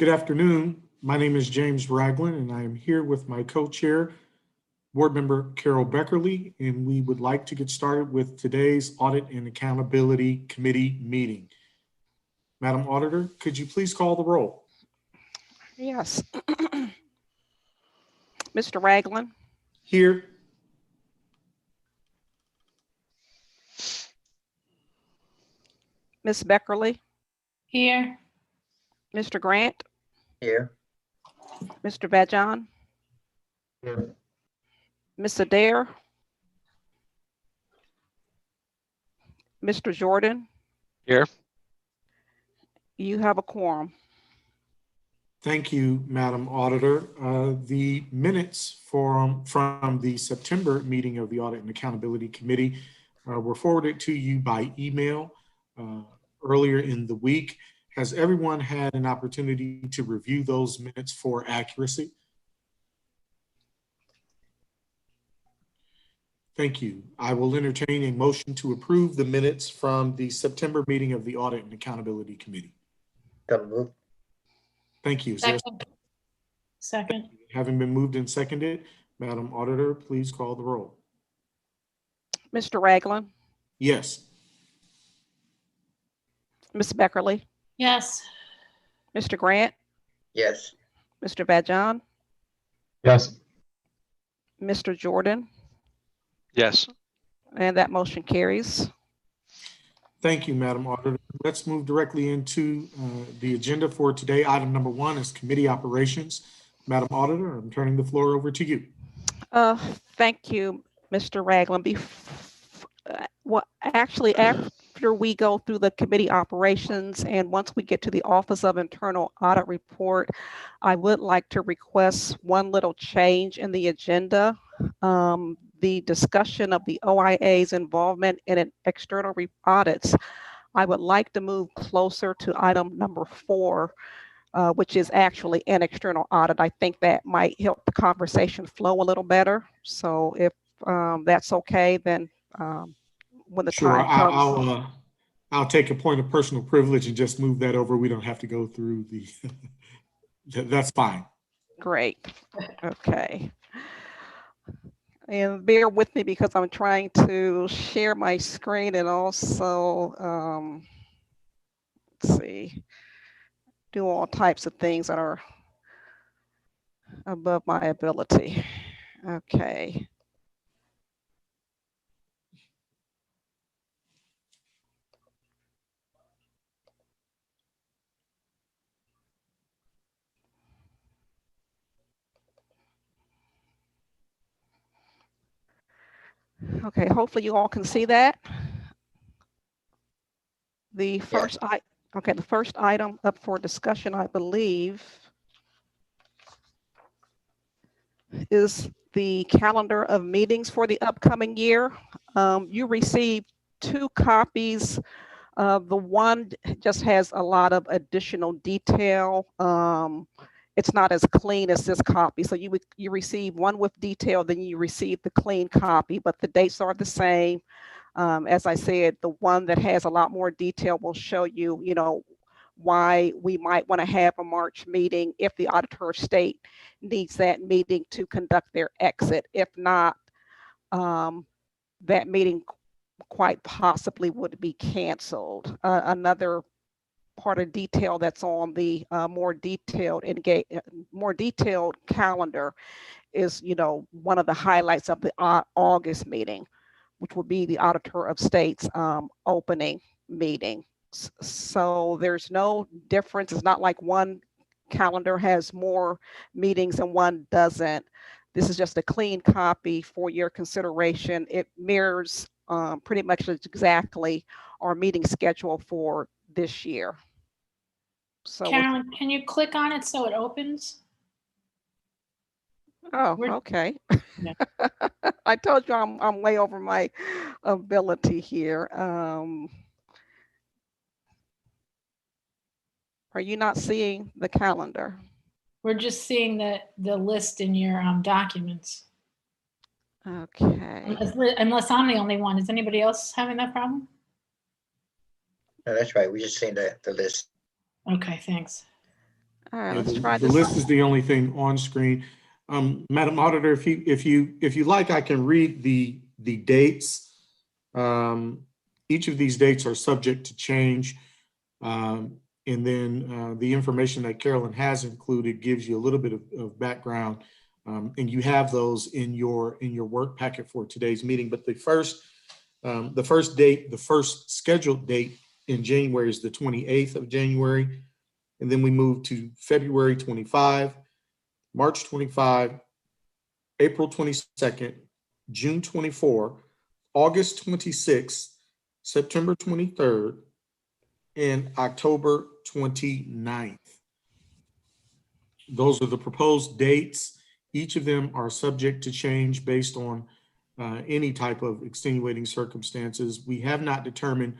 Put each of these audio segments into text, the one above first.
Good afternoon. My name is James Ragland, and I am here with my co-chair, Board Member Carol Beckerly, and we would like to get started with today's Audit and Accountability Committee meeting. Madam Auditor, could you please call the roll? Yes. Mr. Ragland. Here. Ms. Beckerly. Here. Mr. Grant. Here. Mr. Vajon. Here. Ms. Adair. Mr. Jordan. Here. You have a quorum. Thank you, Madam Auditor. The minutes from the September meeting of the Audit and Accountability Committee were forwarded to you by email earlier in the week. Has everyone had an opportunity to review those minutes for accuracy? Thank you. I will entertain a motion to approve the minutes from the September meeting of the Audit and Accountability Committee. So moved. Thank you. Second. Having been moved and seconded, Madam Auditor, please call the roll. Mr. Ragland. Yes. Ms. Beckerly. Yes. Mr. Grant. Yes. Mr. Vajon. Yes. Mr. Jordan. Yes. And that motion carries. Thank you, Madam Auditor. Let's move directly into the agenda for today. Item number 1 is committee operations. Madam Auditor, I'm turning the floor over to you. Thank you, Mr. Ragland. Actually, after we go through the committee operations and once we get to the Office of Internal Audit report, I would like to request one little change in the agenda. The discussion of the OIA's involvement in external audits, I would like to move closer to item number 4, which is actually an external audit. I think that might help the conversation flow a little better. So if that's okay, then when the Sure, time comes. I'll take a point of personal privilege and just move that over. We don't have to go through the, that's fine. Great. Okay. And bear with me because I'm trying to share my screen and also, let's see, do all types of things that are above my ability. Okay. Okay, hopefully you all can see that. The first the first item up for discussion, I believe, is the calendar of meetings for the upcoming year. You received 2 copies. The one just has a lot of additional detail. It's not as clean as this copy. So you receive one with detail, then you receive the clean copy, but the dates are the same. As I said, the one that has a lot more detail will show you, why we might want to have a March meeting if the Auditor of State needs that meeting to conduct their exit. If not, that meeting quite possibly would be canceled. Another part of detail that's on the more detailed calendar is, one of the highlights of the August meeting, which will be the Auditor of State's opening meeting. So there's no difference. It's not like one calendar has more meetings and one doesn't. This is just a clean copy for your consideration. It mirrors pretty much exactly our meeting schedule for this year. So Carolyn, can you click on it so it opens? Oh, okay. Yeah. I told you I'm way over my ability here. Are you not seeing the calendar? We're just seeing the list in your documents. Okay. Unless I'm the only one. Is anybody else having that problem? No, that's right. We just seen the list. Okay, thanks. All right, Yeah, let's try the this. list is the only thing on screen. Madam Auditor, if you like, I can read the dates. Each of these dates are subject to change. And then the information that Carolyn has included gives you a little bit of background. And you have those in your work packet for today's meeting. But the first scheduled date in January is the 28th of January. And then we move to February 25, March 25, April 22nd, June 24, August 26th, September 23rd, and October 29th. Those are the proposed dates. Each of them are subject to change based on any type of extenuating circumstances. We have not determined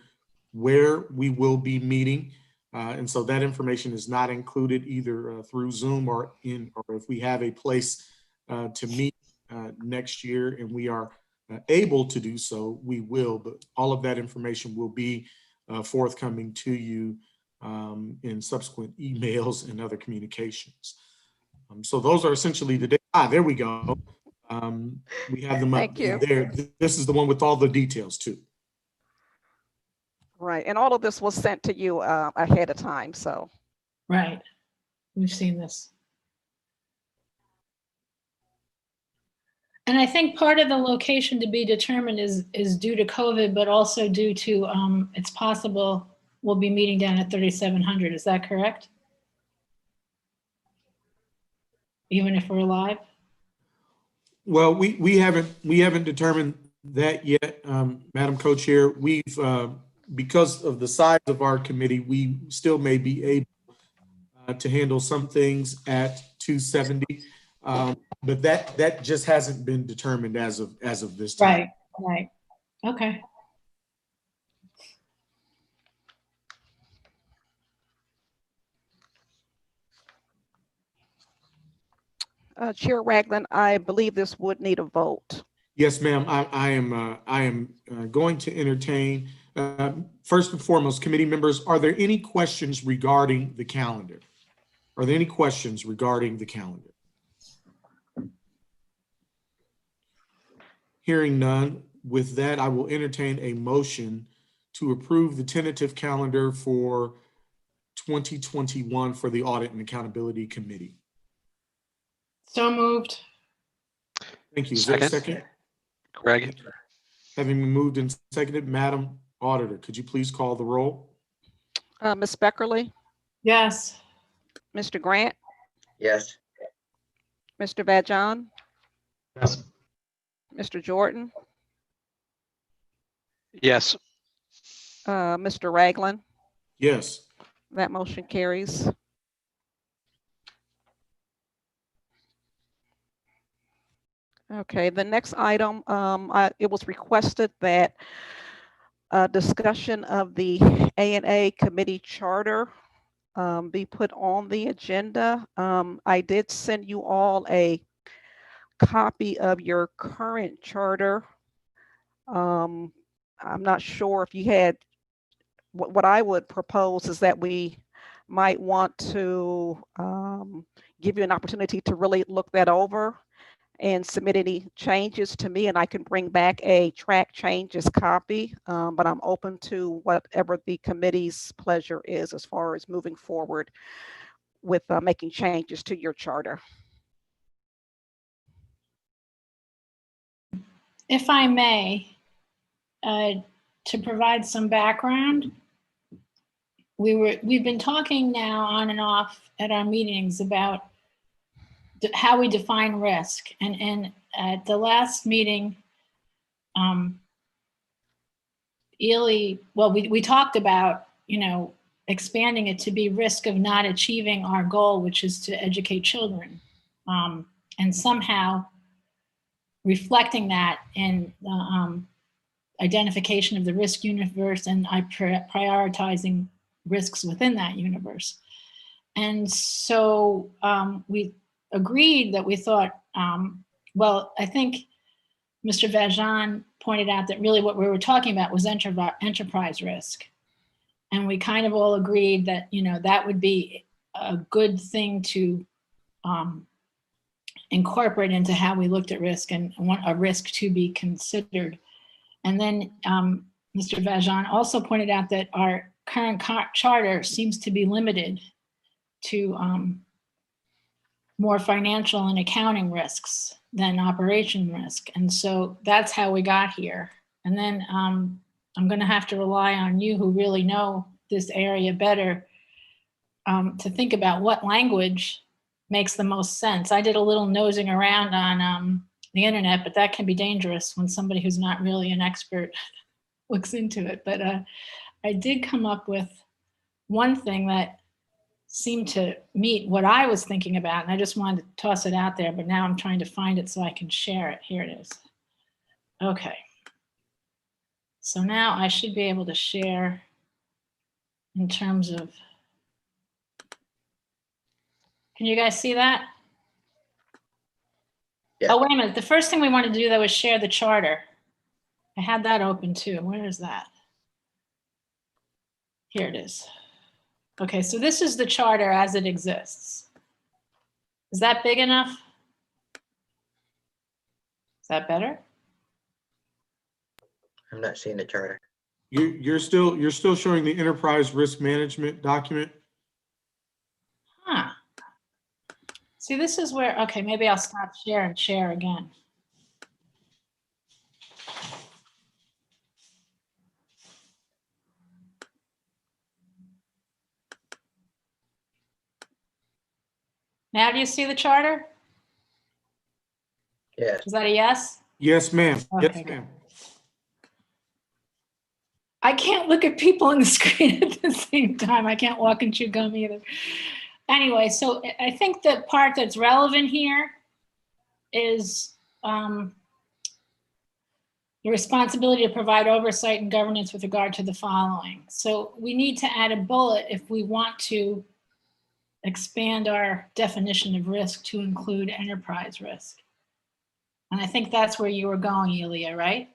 where we will be meeting. And so that information is not included either through Zoom or if we have a place to meet next year and we are able to do so, we will. But all of that information will be forthcoming to you in subsequent emails and other communications. So those are essentially the dates. There we go. We have them up Thank you. there. This is the one with all the details too. Right, and all of this was sent to you ahead of time, so. Right. We've seen this. And I think part of the location to be determined is due to COVID, but also due to, it's possible we'll be meeting down at 3700. Is that correct? Even if we're live? Well, we haven't determined that yet, Madam Co-Chair. We've because of the size of our committee, we still may be able to handle some things at 270, but that just hasn't been determined as of this time. Right. Okay. Chair Ragland, I believe this would need a vote. Yes, ma'am. I am going to entertain. First and foremost, committee members, are there any questions regarding the calendar? Are there any questions regarding the calendar? Hearing none, with that, I will entertain a motion to approve the tentative calendar for 2021 for the Audit and Accountability Committee. So moved. Thank you. Is there a second? Greg? Having been moved and seconded, Madam Auditor, could you please call the roll? Ms. Beckerly, Yes. Mr. Grant, Yes. Mr. Vajon, Yes. Mr. Jordan, Yes. Mr. Ragland. Yes. That motion carries. Okay, the next item, it was requested that a discussion of the A&A committee charter be put on the agenda. I did send you all a copy of your current charter. I'm not sure if you had, what I would propose is that we might want to give you an opportunity to really look that over and submit any changes to me, and I can bring back a track changes copy, but I'm open to whatever the committee's pleasure is as far as moving forward with making changes to your charter. If I may, to provide some background, we've been talking now on and off at our meetings about how we define risk, and at the last meeting, we talked about, expanding it to be risk of not achieving our goal, which is to educate children, and somehow reflecting that in identification of the risk universe and prioritizing risks within that universe. And so we agreed that we thought, I think Mr. Vajon pointed out that really what we were talking about was enterprise risk. And we kind of all agreed that, that would be a good thing to incorporate into how we looked at risk and want a risk to be considered. And then Mr. Vajan also pointed out that our current charter seems to be limited to more financial and accounting risks than operation risk. And so that's how we got here. And then I'm going to have to rely on you who really know this area better to think about what language makes the most sense. I did a little nosing around on the internet, but that can be dangerous when somebody who's not really an expert looks into it. But I did come up with one thing that seemed to meet what I was thinking about, and I just wanted to toss it out there, but now I'm trying to find it so I can share it. Here it is. Okay. So now I should be able to share in terms of, can you guys see that? Yeah. Oh, wait a minute. The first thing we wanted to do though was share the charter. I had that open too. Where is that? Here it is. Okay, so this is the charter as it exists. Is that big enough? Is that better? I'm not seeing the charter. You're still showing the enterprise risk management document. Huh. See, this is where, okay, maybe I'll stop share and share again. Now do you see the charter? Yes. Is that a yes? Yes, ma'am. Okay, Yes, good. ma'am. I can't look at people on the screen at the same time. I can't walk and chew gum either. Anyway, so I think the part that's relevant here is the responsibility to provide oversight and governance with regard to the following. So we need to add a bullet if we want to expand our definition of risk to include enterprise risk. And I think that's where you were going, Elia, right?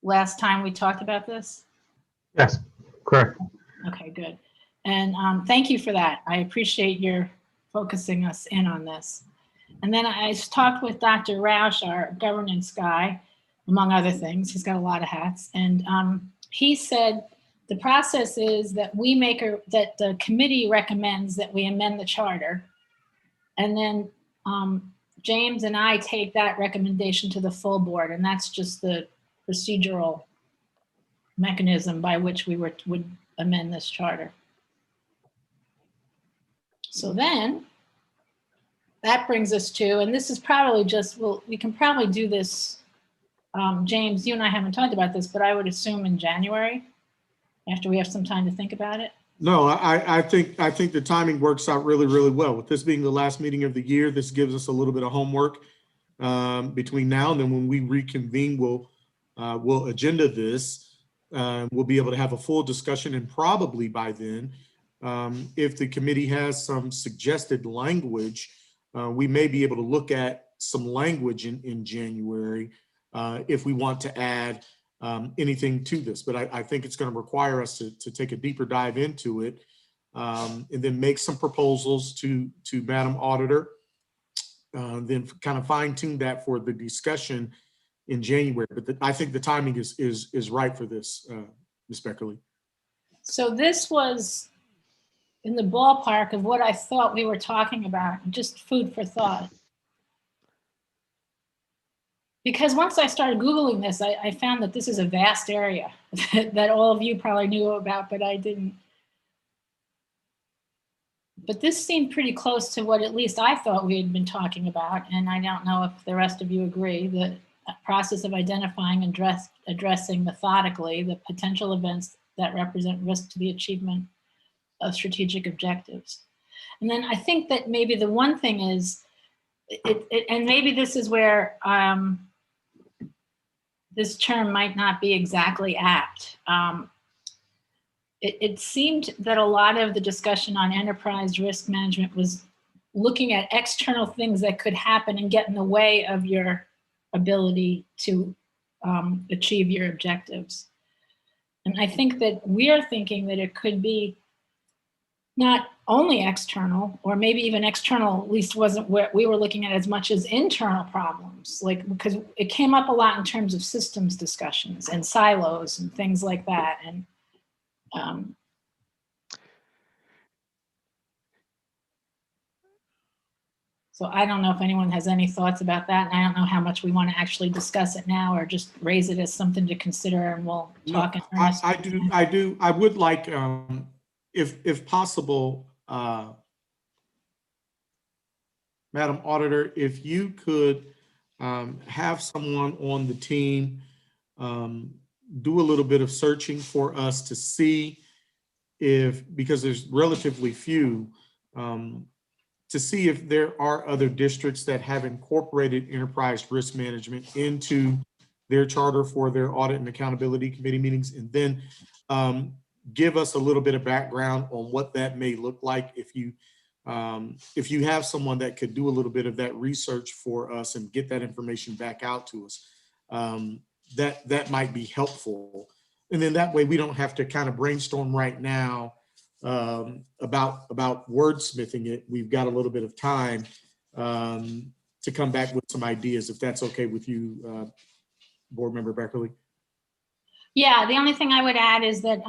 Last time we talked about this? Yes, correct. Okay, good. And thank you for that. I appreciate your focusing us in on this. And then I talked with Dr. Roush, our governance guy, among other things. He's got a lot of hats. And he said the process is that that the committee recommends that we amend the charter. And then James and I take that recommendation to the full board. And that's just the procedural mechanism by which we would amend this charter. So then that brings us to, and this is probably just, well, we can probably do this, James, you and I haven't talked about this, but I would assume in January, after we have some time to think about it. No, I think the timing works out really, really well. With this being the last meeting of the year, this gives us a little bit of homework between now and then. When we reconvene, we'll agenda this. We'll be able to have a full discussion, and probably by then, if the committee has some suggested language, we may be able to look at some language in January if we want to add anything to this. But I think it's going to require us to take a deeper dive into it and then make some proposals to Madam Auditor, then kind of fine tune that for the discussion in January. But I think the timing is right for this, Ms. Beckerly. So this was in the ballpark of what I thought we were talking about, just food for thought. Because once I started Googling this, I found that this is a vast area that all of you probably knew about, but I didn't. But this seemed pretty close to what at least I thought we had been talking about, and I don't know if the rest of you agree. The process of identifying and addressing methodically the potential events that represent risk to the achievement of strategic objectives. And then I think that maybe the one thing is, and maybe this is where this term might not be exactly apt. It seemed that a lot of the discussion on enterprise risk management was looking at external things that could happen and get in the way of your ability to achieve your objectives. And I think that we are thinking that it could be not only external, or maybe even external, at least wasn't what we were looking at as much as internal problems, like, because it came up a lot in terms of systems discussions and silos and things like that. And so I don't know if anyone has any thoughts about that. And I don't know how much we want to actually discuss it now or just raise it as something to consider, and we'll talk in earnest. I would like, if possible, Madam Auditor, if you could have someone on the team do a little bit of searching for us to see if, because there's relatively few, to see if there are other districts that have incorporated enterprise risk management into their charter for their audit and accountability committee meetings, and then give us a little bit of background on what that may look like. If you have someone that could do a little bit of that research for us and get that information back out to us, that might be helpful. And then that way we don't have to kind of brainstorm right now about wordsmithing it. We've got a little bit of time to come back with some ideas, if that's okay with you, Board Member Beckerly. Yeah, the only thing I would add is that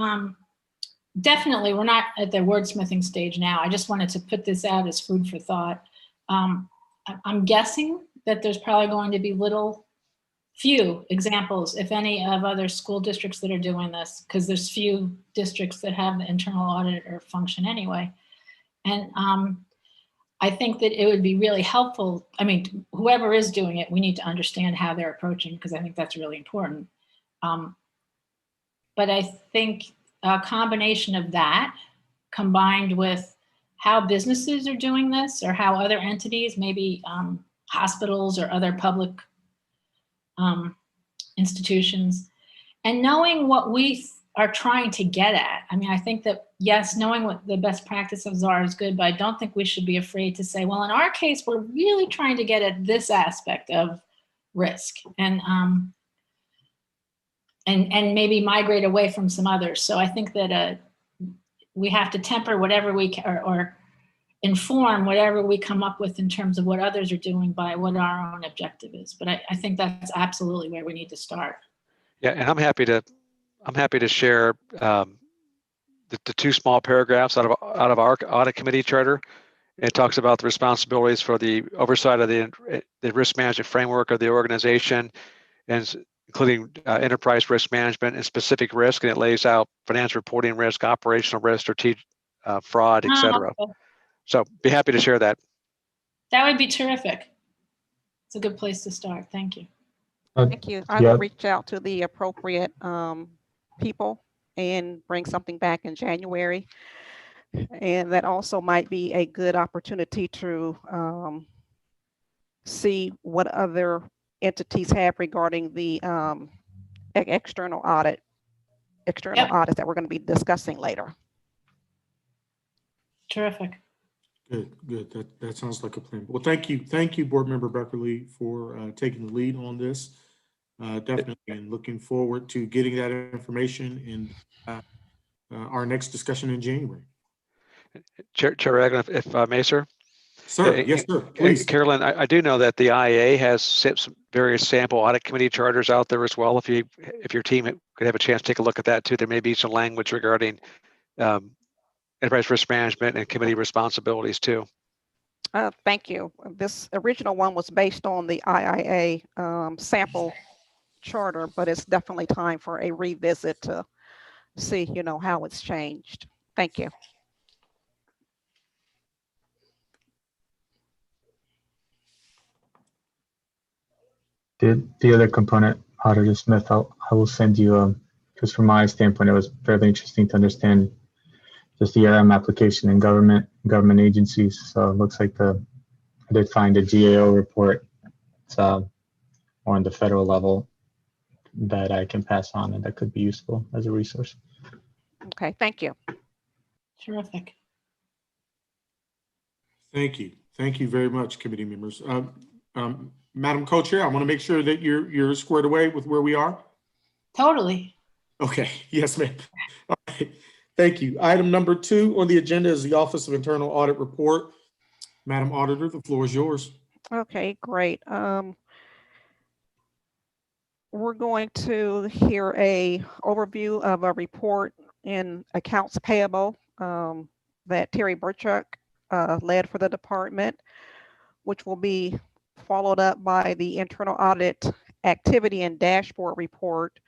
definitely we're not at the wordsmithing stage now. I just wanted to put this out as food for thought. I'm guessing that there's probably going to be few examples, if any, of other school districts that are doing this, because there's few districts that have the internal auditor function anyway. And I think that it would be really helpful. I mean, whoever is doing it, we need to understand how they're approaching, because I think that's really important. But I think a combination of that combined with how businesses are doing this, or how other entities, maybe hospitals or other public institutions, and knowing what we are trying to get at. I mean, I think that, yes, knowing what the best practices are is good, but I don't think we should be afraid to say, well, in our case, we're really trying to get at this aspect of risk, and maybe migrate away from some others. So I think that we have to temper whatever we can, or inform whatever we come up with in terms of what others are doing by what our own objective is. But I think that's absolutely where we need to start. Yeah, and I'm happy to share the two small paragraphs out of our audit committee charter. It talks about the responsibilities for the oversight of the risk management framework of the organization, and including enterprise risk management and specific risk, and it lays out financial reporting risk, operational risk, strategic fraud, etc. Okay. So be happy to share that. That would be terrific. It's a good place to start. Thank you. Thank you. I will reach out to the appropriate people and bring something back in January. And that also might be a good opportunity to see what other entities have regarding the external audits that we're going to be discussing later. Terrific. Good. That sounds like a plan. Well, thank you, Board Member Beckerly, for taking the lead on this. Definitely, and looking forward to getting that information in our next discussion in January. Chair Ragland, if I may, sir. Sir, yes, sir. Please. Carolyn, I do know that the IA has some various sample audit committee charters out there as well. If your team could have a chance to take a look at that too, there may be some language regarding enterprise risk management and committee responsibilities too. Thank you. This original one was based on the IIA sample charter, but it's definitely time for a revisit to see, how it's changed. Thank you. The other component, Auditor Smith, I will send you, because from my standpoint, it was fairly interesting to understand the CRM application in government agencies. So it looks like I did find a GAO report. It's more on the federal level that I can pass on, and that could be useful as a resource. Okay, thank you. Terrific. Thank you very much, committee members. Madam Co-Chair, I want to make sure that you're squared away with where we are. Totally. Okay. Yes, ma'am. All right. Thank you. Item number 2 on the agenda is the Office of Internal Audit Report. Madam Auditor, the floor is yours. Okay, great. We're going to hear a overview of a report in accounts payable that Terry Burchuk led for the department, which will be followed up by the internal audit activity and dashboard report.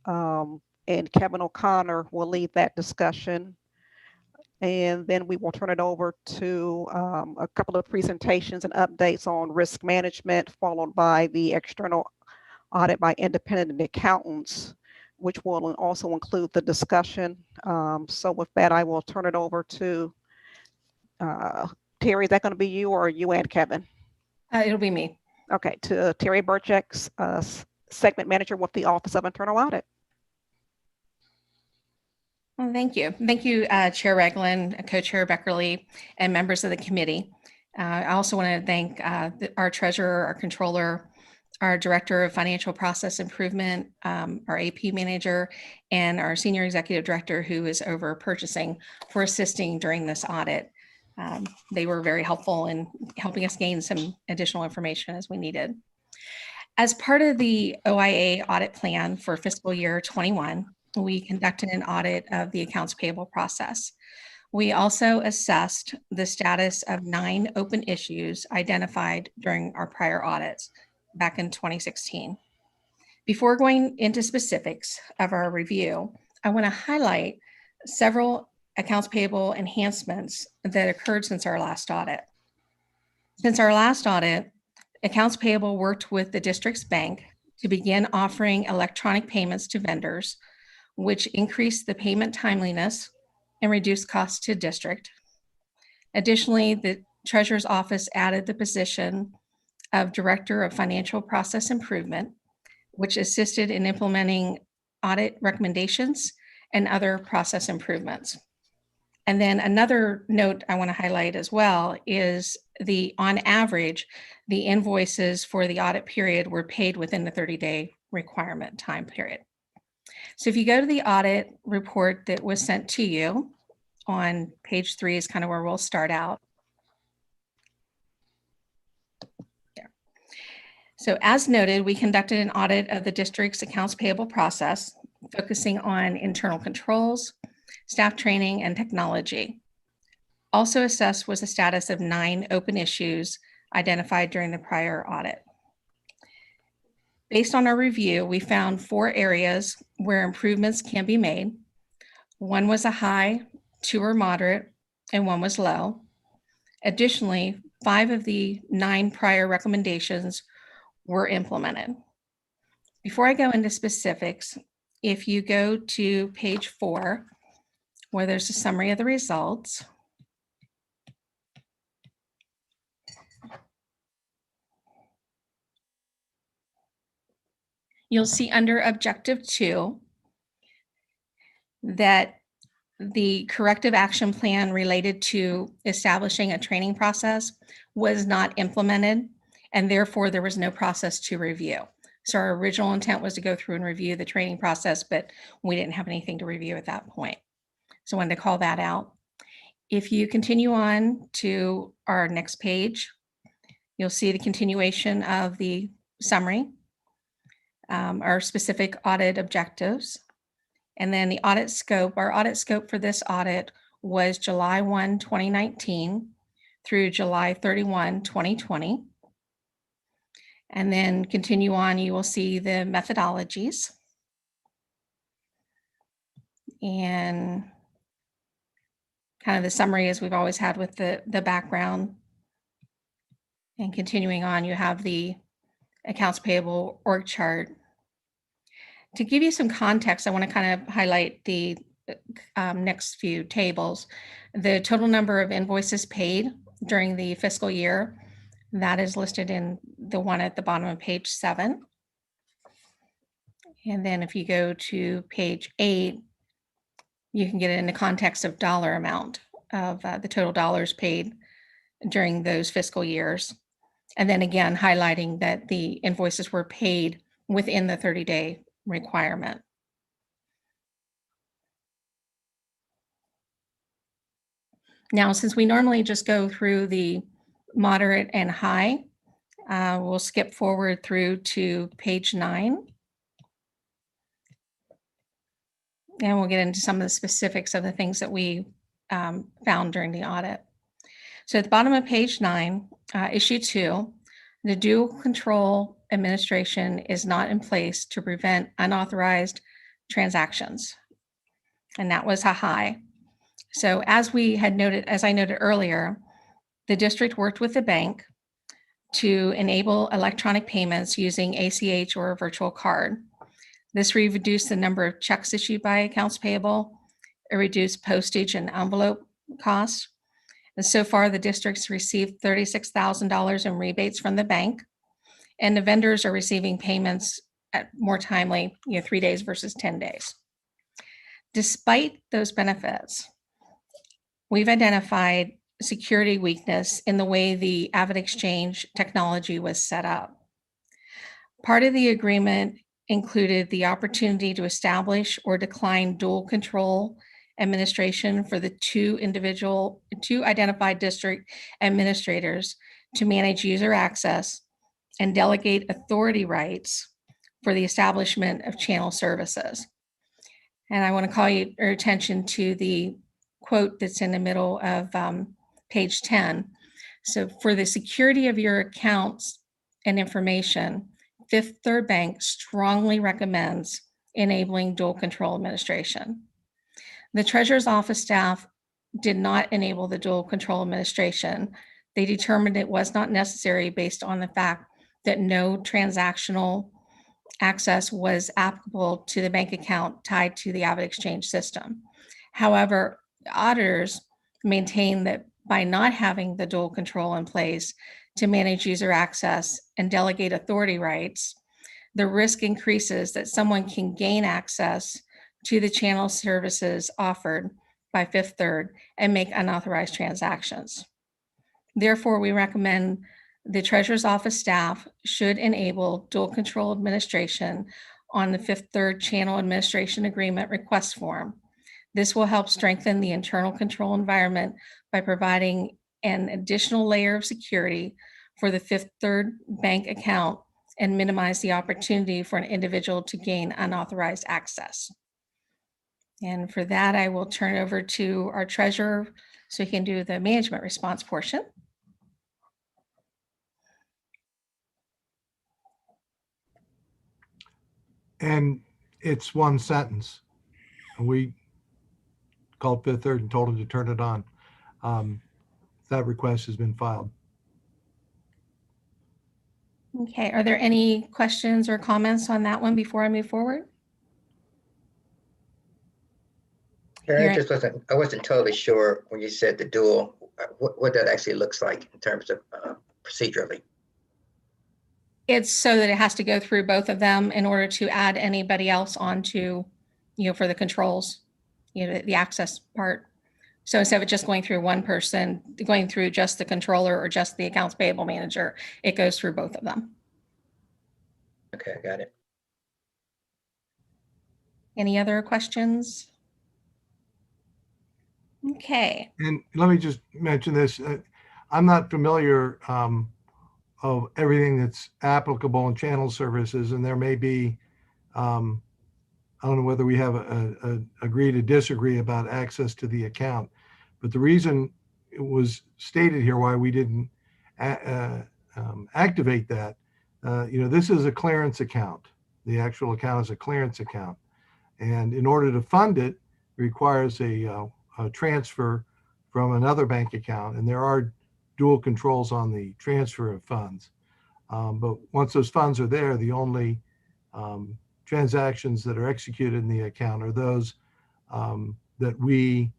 And Kevin O'Connor will lead that discussion. And then we will turn it over to a couple of presentations and updates on risk management, followed by the external audit by independent accountants, which will also include the discussion. So with that, I will turn it over to Terry. Is that going to be you or you and Kevin? It'll be me. Okay, to Terry Burchuk, segment manager with the Office of Internal Audit. Well, thank you. Thank you, Chair Ragland, Co-Chair Beckerly, and members of the committee. I also want to thank our treasurer, our controller, our director of financial process improvement, our AP manager, and our senior executive director who is over purchasing for assisting during this audit. They were very helpful in helping us gain some additional information as we needed. As part of the OIA audit plan for fiscal year 21, we conducted an audit of the accounts payable process. We also assessed the status of 9 open issues identified during our prior audits back in 2016. Before going into specifics of our review, I want to highlight several accounts payable enhancements that occurred since our last audit. Since our last audit, accounts payable worked with the district's bank to begin offering electronic payments to vendors, which increased the payment timeliness and reduced costs to district. Additionally, the Treasurer's Office added the position of Director of Financial Process Improvement, which assisted in implementing audit recommendations and other process improvements. And then another note I want to highlight as well is on average, the invoices for the audit period were paid within the 30-day requirement time period. So if you go to the audit report that was sent to you on page 3 is kind of where we'll start out. There. So as noted, we conducted an audit of the district's accounts payable process, focusing on internal controls, staff training, and technology. Also assessed was the status of 9 open issues identified during the prior audit. Based on our review, we found 4 areas where improvements can be made. 1 was a high, 2 were moderate, and 1 was low. Additionally, 5 of the 9 prior recommendations were implemented. Before I go into specifics, if you go to page 4, where there's a summary of the results, you'll see under Objective 2 that the corrective action plan related to establishing a training process was not implemented, and therefore there was no process to review. So our original intent was to go through and review the training process, but we didn't have anything to review at that point. So I wanted to call that out. If you continue on to our next page, you'll see the continuation of the summary, our specific audit objectives, and then the audit scope. Our audit scope for this audit was July 1, 2019 through July 31, 2020. And then continue on, you will see the methodologies. And kind of the summary as we've always had with the background. And continuing on, you have the accounts payable org chart. To give you some context, I want to kind of highlight the next few tables. The total number of invoices paid during the fiscal year, that is listed in the one at the bottom of page 7. And then if you go to page 8, you can get it in the context of dollar amount of the total dollars paid during those fiscal years. And then again, highlighting that the invoices were paid within the 30-day requirement. Now, since we normally just go through the moderate and high, we'll skip forward through to page 9. And we'll get into some of the specifics of the things that we found during the audit. So at the bottom of page 9, issue 2, the dual control administration is not in place to prevent unauthorized transactions. And that was a high. So as I noted earlier, the district worked with the bank to enable electronic payments using ACH or a virtual card. This reduced the number of checks issued by accounts payable. It reduced postage and envelope costs. And so far, the district's received $36,000 in rebates from the bank, and the vendors are receiving payments at more timely, 3 days versus 10 days. Despite those benefits, we've identified security weakness in the way the AvidXchange technology was set up. Part of the agreement included the opportunity to establish or decline dual control administration for the two identified district administrators to manage user access and delegate authority rights for the establishment of channel services. And I want to call your attention to the quote that's in the middle of page 10. So for the security of your accounts and information, Fifth Third Bank strongly recommends enabling dual control administration. The Treasurer's Office staff did not enable the dual control administration. They determined it was not necessary based on the fact that no transactional access was applicable to the bank account tied to the AvidXchange system. However, the auditors maintain that by not having the dual control in place to manage user access and delegate authority rights, the risk increases that someone can gain access to the channel services offered by Fifth Third and make unauthorized transactions. Therefore, we recommend the Treasurer's Office staff should enable dual control administration on the Fifth Third Channel Administration Agreement request form. This will help strengthen the internal control environment by providing an additional layer of security for the Fifth Third Bank account and minimize the opportunity for an individual to gain unauthorized access. And for that, I will turn it over to our treasurer so he can do the management response portion. And it's one sentence. And we called Fifth Third and told them to turn it on. That request has been filed. Okay, are there any questions or comments on that one before I move forward? Yeah, I wasn't totally sure when you said the dual, what that actually looks like in terms of procedurally. It's so that it has to go through both of them in order to add anybody else onto, for the controls, the access part. So instead of just going through one person, going through just the controller or just the accounts payable manager, it goes through both of them. Okay, I got it. Any other questions? Okay. And let me just mention this. I'm not familiar of everything that's applicable in channel services, and there may be, I don't know whether we have a agree to disagree about access to the account, but the reason it was stated here why we didn't activate that, this is a clearance account. The actual account is a clearance account. And in order to fund it, requires a transfer from another bank account. And there are dual controls on the transfer of funds. But once those funds are there, the only transactions that are executed in the account are those that we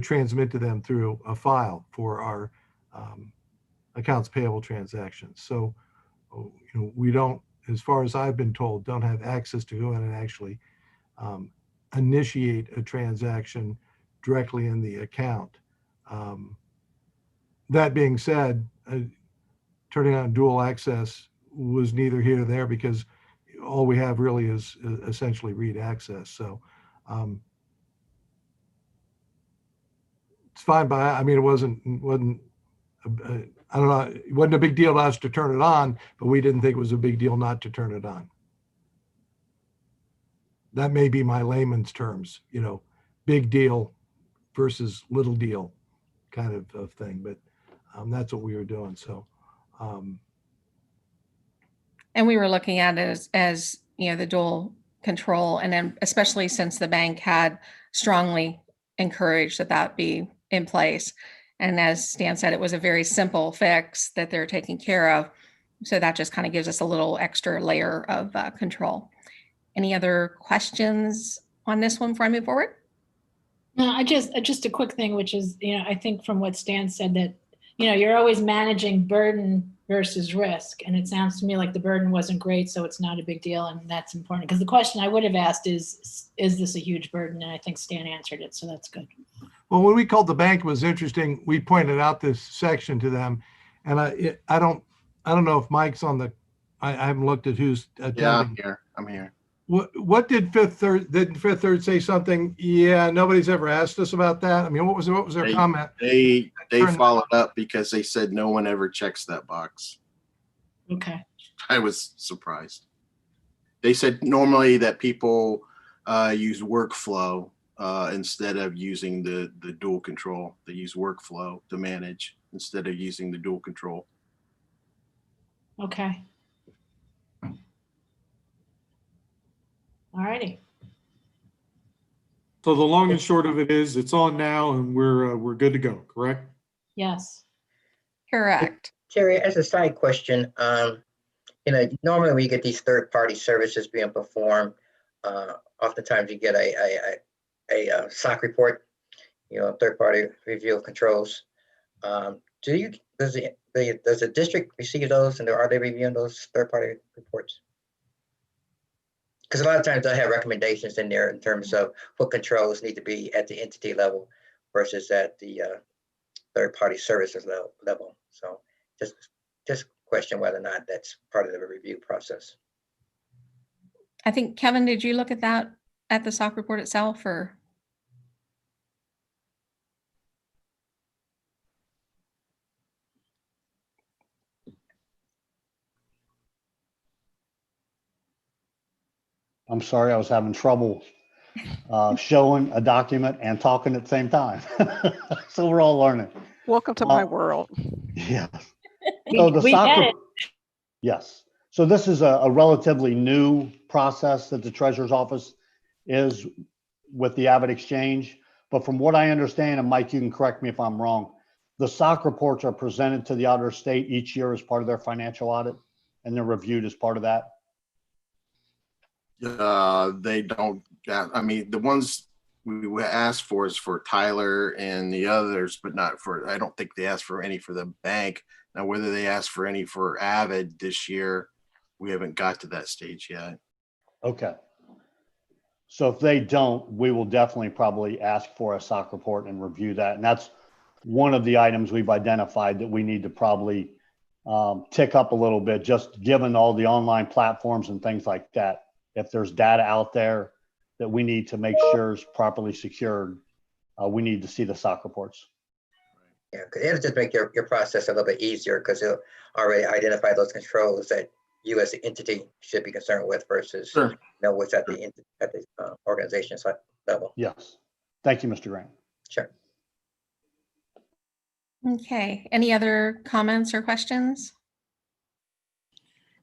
transmit to them through a file for our accounts payable transactions. So we don't, as far as I've been told, don't have access to go in and actually initiate a transaction directly in the account. That being said, turning on dual access was neither here nor there because all we have really is essentially read access. So it's fine, but I mean, it wasn't, I don't know, it wasn't a big deal to us to turn it on, but we didn't think it was a big deal not to turn it on. That may be my layman's terms, big deal versus little deal kind of thing, but that's what we were doing. So, and we were looking at it as the dual control, and then especially since the bank had strongly encouraged that be in place. And as Stan said, it was a very simple fix that they're taking care of. So that just kind of gives us a little extra layer of control. Any other questions on this one before I move forward? No, just a quick thing, which is, I think from what Stan said that, you're always managing burden versus risk. And it sounds to me like the burden wasn't great, so it's not a big deal. And that's important, because the question I would have asked is this a huge burden? And I think Stan answered it, so that's good. Well, when we called the bank, it was interesting. We pointed out this section to them, and I don't know if Mike's on the. I haven't looked at who's attending. Yeah, I'm here. What did Fifth Third say something? Yeah, nobody's ever asked us about that. I mean, what was their comment? They followed up because they said no one ever checks that box. Okay. I was surprised. They said normally that people use workflow instead of using the dual control. They use workflow to manage instead of using the dual control. Okay. All righty. So the long and short of it is it's on now and we're good to go, correct? Yes. Correct. Terry, as a side question, normally when you get these third-party services being performed, oftentimes you get a SOC report, third-party review of controls. Does the district receive those, and are they reviewing those third-party reports? Because a lot of times they'll have recommendations in there in terms of what controls need to be at the entity level versus at the third-party services level. So just question whether or not that's part of the review process. I think, Kevin, did you look at that at the SOC report itself, or? I'm sorry, I was having trouble showing a document and talking at the same time. So we're all learning. Welcome to my world. Yeah. So the we get it. Yes. So this is a relatively new process that the Treasurer's Office is with the Avid Exchange. But from what I understand, and Mike, you can correct me if I'm wrong, the SOC reports are presented to the auditor of state each year as part of their financial audit, and they're reviewed as part of that. They don't. I mean, the ones we asked for is for Tyler and the others, but not for. I don't think they asked for any for the bank. Now, whether they asked for any for Avid this year, we haven't got to that stage yet. Okay. So if they don't, we will definitely probably ask for a SOC report and review that. And that's one of the items we've identified that we need to probably tick up a little bit, just given all the online platforms and things like that. If there's data out there that we need to make sure is properly secured, we need to see the SOC reports. Yeah, because it'll just make your process a little bit easier because it'll already identify those controls that you as the entity should be concerned with versus what's at the organization level. Yes. Thank you, Mr. Grant. Sure. Okay. Any other comments or questions?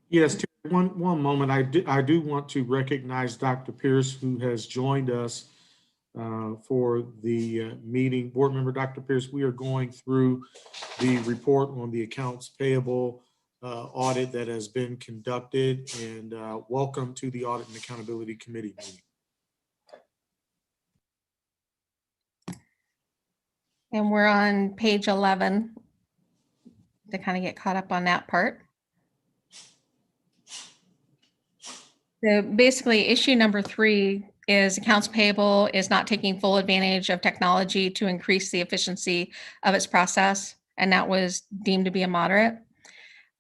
Yes, one moment. I do want to recognize Dr. Pierce, who has joined us for the meeting. Board member Dr. Pierce, we are going through the report on the accounts payable audit that has been conducted, and welcome to the Audit and Accountability Committee meeting. And we're on page 11 to kind of get caught up on that part. So basically, issue number 3 is accounts payable is not taking full advantage of technology to increase the efficiency of its process, and that was deemed to be a moderate.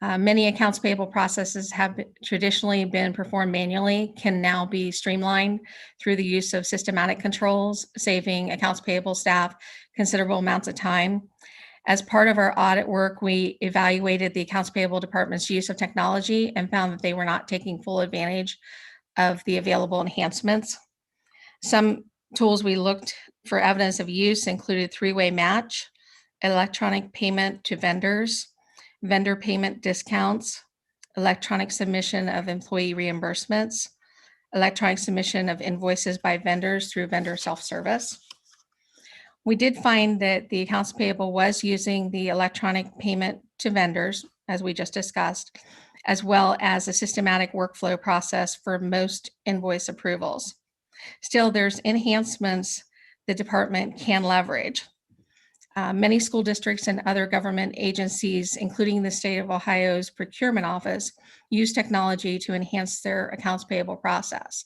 Many accounts payable processes have traditionally been performed manually, can now be streamlined through the use of systematic controls, saving accounts payable staff considerable amounts of time. As part of our audit work, we evaluated the accounts payable department's use of technology and found that they were not taking full advantage of the available enhancements. Some tools we looked for evidence of use included three-way match, electronic payment to vendors, vendor payment discounts, electronic submission of employee reimbursements, electronic submission of invoices by vendors through vendor self-service. We did find that the accounts payable was using the electronic payment to vendors, as we just discussed, as well as a systematic workflow process for most invoice approvals. Still, there's enhancements the department can leverage. Many school districts and other government agencies, including the state of Ohio's procurement office, use technology to enhance their accounts payable process.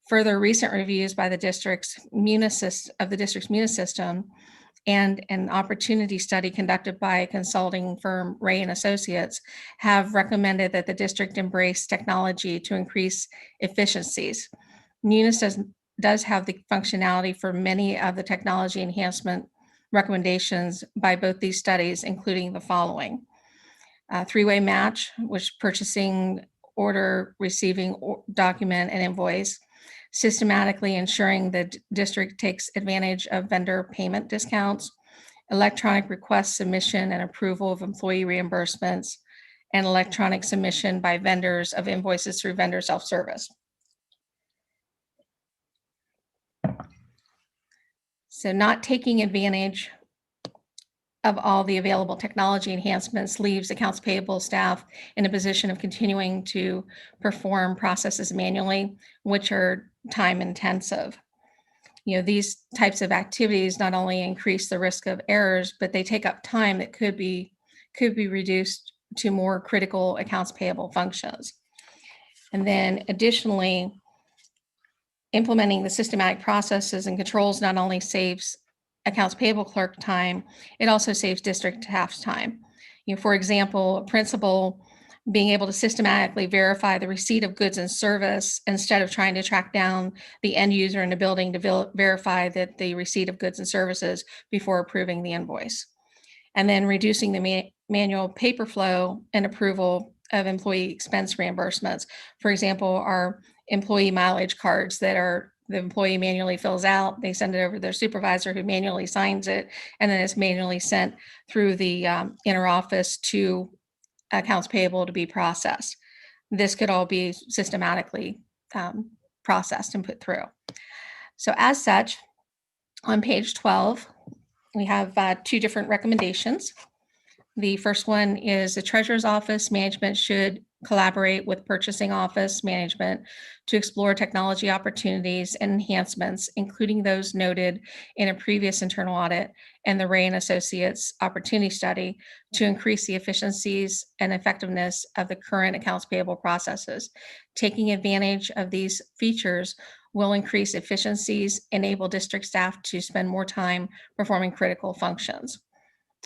Further recent reviews by the district's Munis system and an opportunity study conducted by a consulting firm, Ray and Associates, have recommended that the district embrace technology to increase efficiencies. Munis does have the functionality for many of the technology enhancement recommendations by both these studies, including the following: three-way match, which purchasing, order, receiving, document, and invoice, systematically ensuring the district takes advantage of vendor payment discounts, electronic request submission and approval of employee reimbursements, and electronic submission by vendors of invoices through vendor self-service. So not taking advantage of all the available technology enhancements leaves accounts payable staff in a position of continuing to perform processes manually, which are time intensive. These types of activities not only increase the risk of errors, but they take up time that could be reduced to more critical accounts payable functions. And then additionally, implementing the systematic processes and controls not only saves accounts payable clerk time, it also saves district staff's time. For example, a principal being able to systematically verify the receipt of goods and service instead of trying to track down the end user in the building to verify that the receipt of goods and services before approving the invoice. And then reducing the manual paper flow and approval of employee expense reimbursements. For example, our employee mileage cards that the employee manually fills out, they send it over to their supervisor who manually signs it, and then it's manually sent through the interoffice to accounts payable to be processed. This could all be systematically processed and put through. So as such, on page 12, we have two different recommendations. The first one is the treasurer's office management should collaborate with purchasing office management to explore technology opportunities and enhancements, including those noted in a previous internal audit and the Ray and Associates opportunity study, to increase the efficiencies and effectiveness of the current accounts payable processes. Taking advantage of these features will increase efficiencies, enable district staff to spend more time performing critical functions.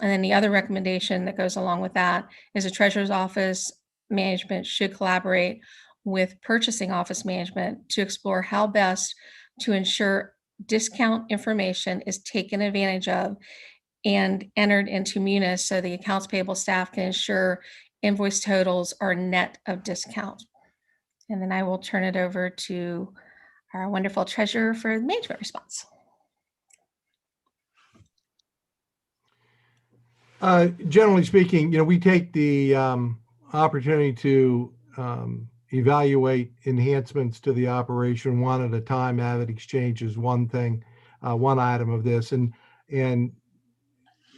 And then the other recommendation that goes along with that is the treasurer's office management should collaborate with purchasing office management to explore how best to ensure discount information is taken advantage of and entered into Munis so the accounts payable staff can ensure invoice totals are net of discount. And then I will turn it over to our wonderful treasurer for the management response. Generally speaking, we take the opportunity to evaluate enhancements to the operation one at a time. Avid Exchange is one thing, one item of this, and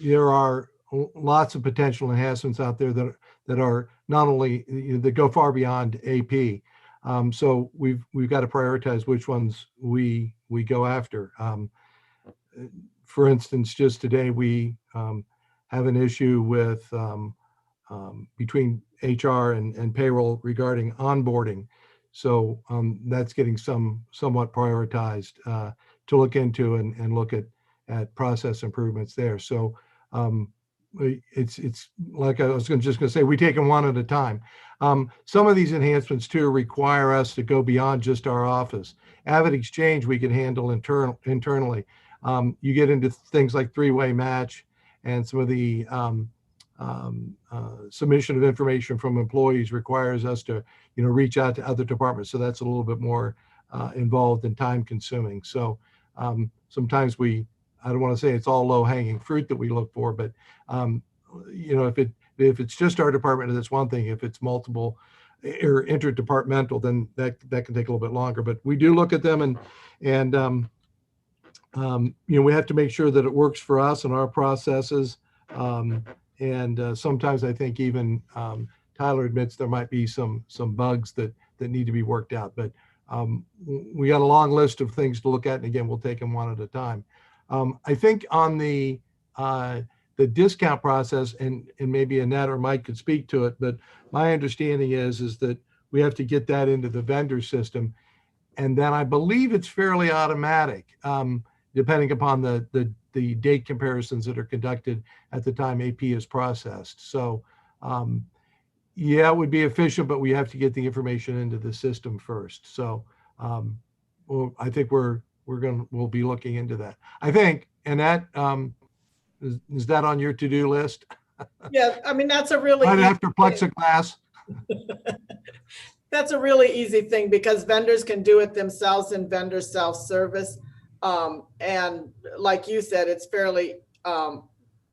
there are lots of potential enhancements out there that are not only that go far beyond AP. So we've got to prioritize which ones we go after. For instance, just today we have an issue with between HR and payroll regarding onboarding. So that's getting somewhat prioritized to look into and look at process improvements there. So it's like I was just going to say, we take them one at a time. Some of these enhancements too require us to go beyond just our office. Avid Exchange we can handle internally. You get into things like three-way match and some of the submission of information from employees requires us to, reach out to other departments. So that's a little bit more involved and time consuming. So sometimes I don't want to say it's all low hanging fruit that we look for, but if it's just our department, that's one thing. If it's multiple or interdepartmental, then that can take a little bit longer. But we do look at them, and we have to make sure that it works for us and our processes. And sometimes I think even Tyler admits there might be some bugs that need to be worked out. But we got a long list of things to look at, and again, we'll take them one at a time. I think on the discount process, and maybe Annette or Mike could speak to it, but my understanding is that we have to get that into the vendor system, and then I believe it's fairly automatic, depending upon the date comparisons that are conducted at the time AP is processed. So, yeah, it would be efficient, but we have to get the information into the system first. So, well, I think we'll be looking into that. I think, Annette, is that on your to-do list? Yeah, I mean, that's a really right after plexiglass. That's a really easy thing because vendors can do it themselves in vendor self-service. And like you said, it's fairly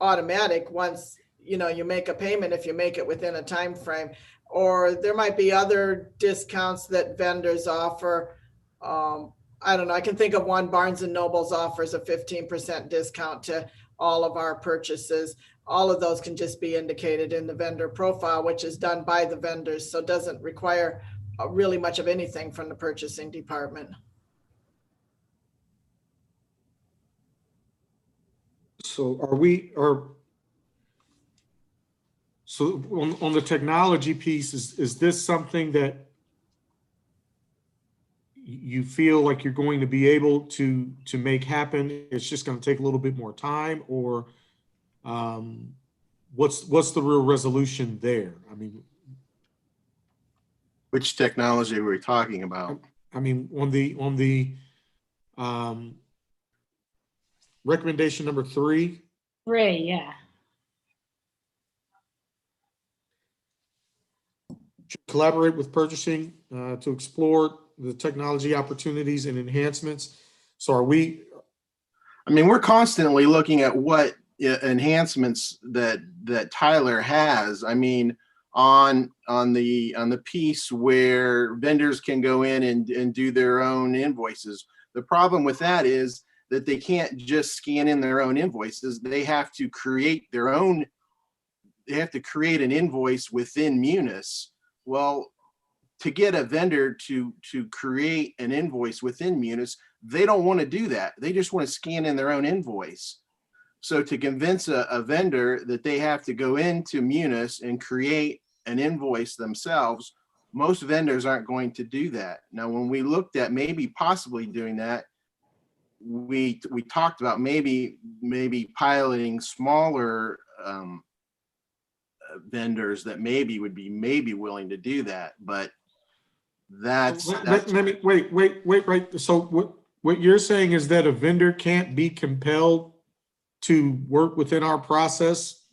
automatic once you make a payment, if you make it within a time frame. Or there might be other discounts that vendors offer. I don't know. I can think of one. Barnes and Noble's offers a 15% discount to all of our purchases. All of those can just be indicated in the vendor profile, which is done by the vendors. So it doesn't require really much of anything from the purchasing department. So so on the technology piece, is this something that you feel like you're going to be able to make happen? It's just going to take a little bit more time, or what's the real resolution there? I mean, Which technology are we talking about? I mean, on the recommendation number 3. Yeah. Collaborate with purchasing to explore the technology opportunities and enhancements. So we're constantly looking at what enhancements that Tyler has. I mean, on the piece where vendors can go in and do their own invoices. The problem with that is that they can't just scan in their own invoices. They have to create their own. They have to create an invoice within Munis. Well, to get a vendor to create an invoice within Munis, they don't want to do that. They just want to scan in their own invoice. So to convince a vendor that they have to go into Munis and create an invoice themselves, most vendors aren't going to do that. Now, when we looked at maybe possibly doing that, we talked about maybe piloting smaller vendors that would be willing to do that, but that's let me wait. Right. So what you're saying is that a vendor can't be compelled to work within our process?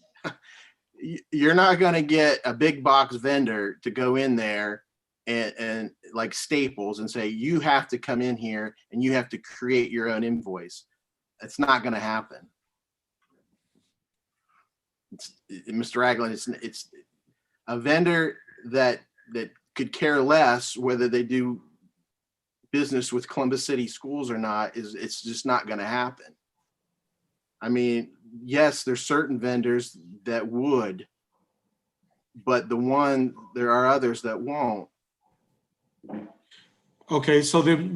You're not going to get a big box vendor to go in there and like Staples and say, you have to come in here and you have to create your own invoice. It's not going to happen. Mr. Ragland, it's a vendor that could care less whether they do business with Columbus City Schools or not. It's just not going to happen. I mean, yes, there's certain vendors that would, but there are others that won't. Okay, so then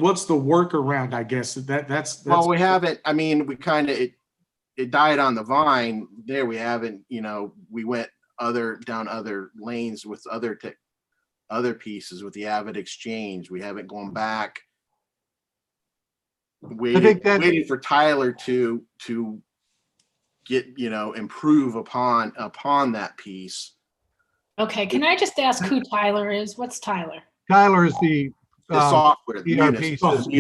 what's the workaround? I guess that's well, we haven't. I mean, we kind of it died on the vine. There, we haven't. We went down other lanes with other pieces with the Avid Exchange. We haven't gone back. Waiting for Tyler to get, improve upon that piece. Okay, can I just ask who Tyler is? What's Tyler? Tyler is the The software, the ERP Munis. system.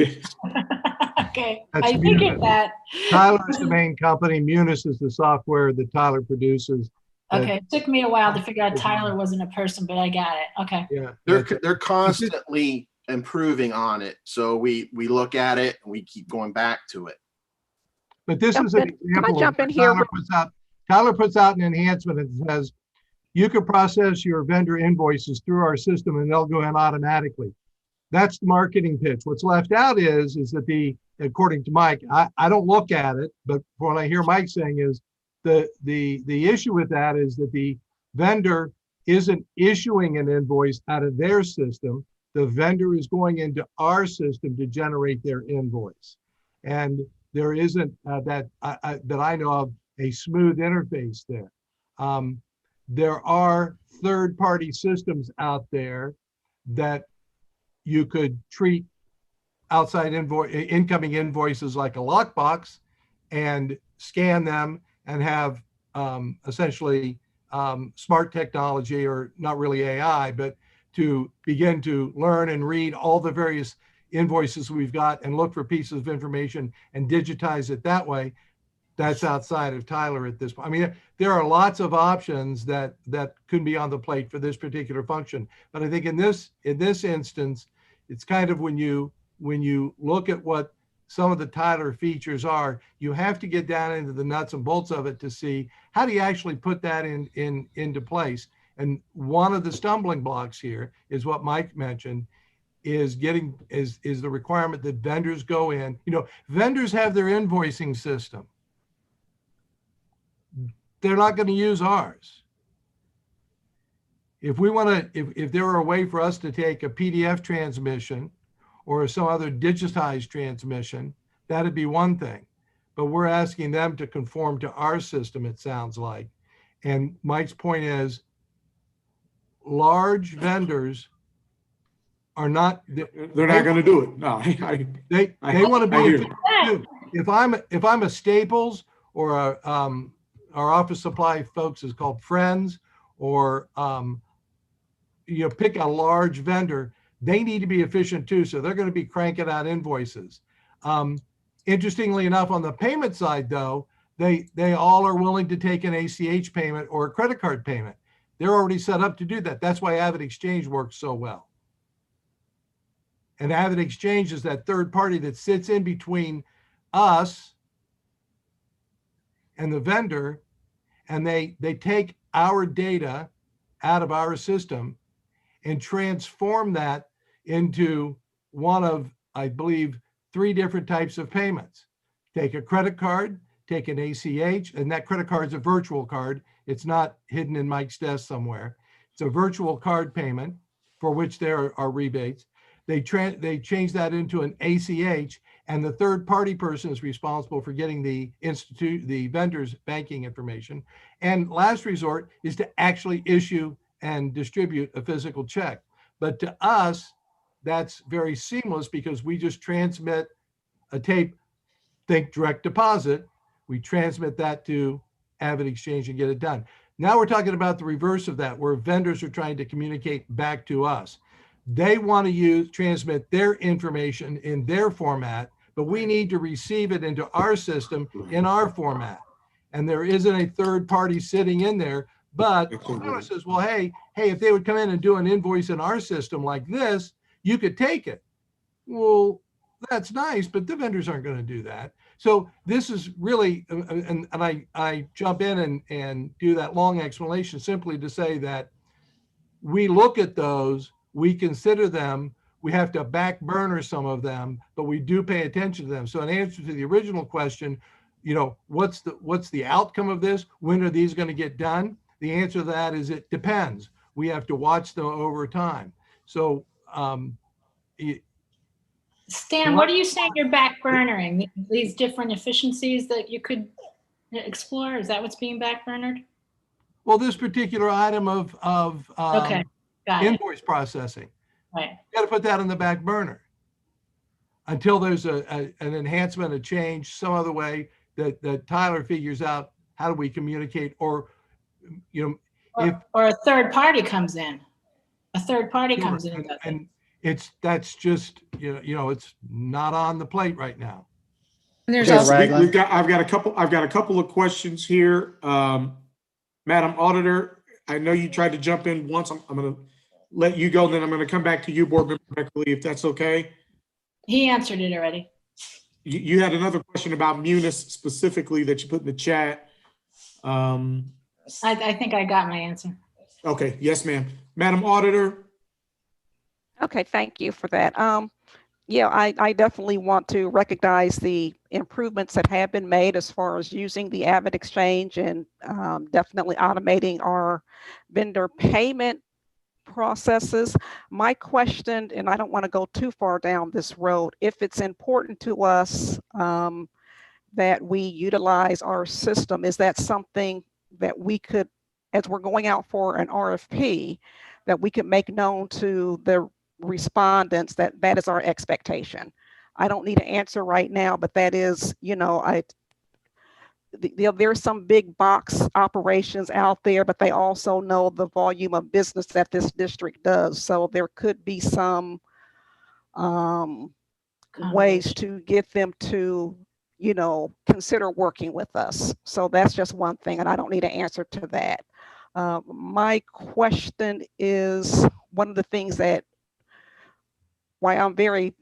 Okay, That's I figured Munis. that. Tyler is the main company. Munis is the software that Tyler produces. Okay, it took me a while to figure out Tyler wasn't a person, but I got it. Okay. Yeah, They're constantly improving on it. So we look at it and we keep going back to it. but this is an example. Can I jump of in here? Tyler puts out an enhancement that says you can process your vendor invoices through our system and they'll go in automatically. That's the marketing pitch. What's left out is that according to Mike, I don't look at it, but what I hear Mike saying is the issue with that is that the vendor isn't issuing an invoice out of their system. The vendor is going into our system to generate their invoice. And there isn't that I know of a smooth interface there. There are third-party systems out there that you could treat outside incoming invoices like a lockbox and scan them and have essentially smart technology, or not really AI, but to begin to learn and read all the various invoices we've got and look for pieces of information and digitize it that way. That's outside of Tyler at this point. I mean, there are lots of options that could be on the plate for this particular function. But I think in this instance, it's kind of when you look at what some of the Tyler features are, you have to get down into the nuts and bolts of it to see how do you actually put that into place. And one of the stumbling blocks here is what Mike mentioned, is the requirement that vendors go in. Vendors have their invoicing system. They're not going to use ours. If we want to, if there were a way for us to take a PDF transmission or some other digitized transmission, that'd be one thing. But we're asking them to conform to our system, it sounds like. And Mike's point is, large vendors are not. They're not going to do it. No, they want to be efficient too. If I'm a Staples or our office supply folks is called Friends, or pick a large vendor, they need to be efficient too. So they're going to be cranking out invoices. Interestingly enough, on the payment side though, they all are willing to take an ACH payment or a credit card payment. They're already set up to do that. That's why Avid Exchange works so well. And Avid Exchange is that third party that sits in between us and the vendor, and they take our data out of our system and transform that into one of, I believe, 3 different types of payments. Take a credit card, take an ACH, and that credit card is a virtual card. It's not hidden in Mike's desk somewhere. It's a virtual card payment for which there are rebates. They change that into an ACH, and the third party person is responsible for getting the vendor's banking information. And last resort is to actually issue and distribute a physical check. But to us, that's very seamless because we just transmit a tape, think direct deposit. We transmit that to Avid Exchange and get it done. Now we're talking about the reverse of that, where vendors are trying to communicate back to us. They want to transmit their information in their format, but we need to receive it into our system in our format. And there isn't a third party sitting in there, but Tyler says, well, hey, if they would come in and do an invoice in our system like this, you could take it. Well, that's nice, but the vendors aren't going to do that. So this is really, and I jump in and do that long explanation simply to say that we look at those, we consider them, we have to back burner some of them, but we do pay attention to them. So in answer to the original question, what's the outcome of this? When are these going to get done? The answer to that is it depends. We have to watch them over time. So Stan, what are you saying you're back burnering? These different efficiencies that you could explore? Is that what's being back burnered? Well, this particular item of Okay, got it. invoice processing, Right. you got to put that on the back burner until there's an enhancement, a change, some other way that Tyler figures out how do we communicate? Or, you know, or a third party comes in. A third party comes in and does it. and that's just, you know, it's not on the plate right now. And there's Okay, also, so Ragland. I've got a couple of questions here. Madam Auditor, I know you tried to jump in once. I'm going to let you go, then I'm going to come back to you, Board Member Beckley, if that's okay. He answered it already. You had another question about Munis specifically that you put in the chat. I think I got my answer. Okay, yes, ma'am. Madam Auditor. Okay, thank you for that. Yeah, I definitely want to recognize the improvements that have been made as far as using the Avid Exchange and definitely automating our vendor payment processes. My question, and I don't want to go too far down this road, if it's important to us that we utilize our system, is that something that we could, as we're going out for an RFP, that we could make known to the respondents that that is our expectation? I don't need an answer right now, but that is, you know, there's some big box operations out there, but they also know the volume of business that this district does. So there could be some ways to get them to, you know, consider working with us. So that's just one thing, and I don't need an answer to that. My question is, one of the things that why I'm very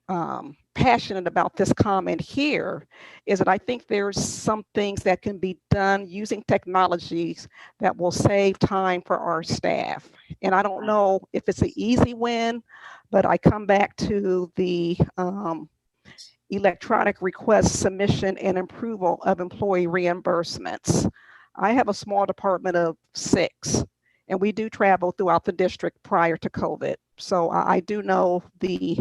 passionate about this comment here is that I think there's some things that can be done using technologies that will save time for our staff. And I don't know if it's an easy win, but I come back to the electronic request submission and approval of employee reimbursements. I have a small department of 6, and we do travel throughout the district prior to COVID. So I do know the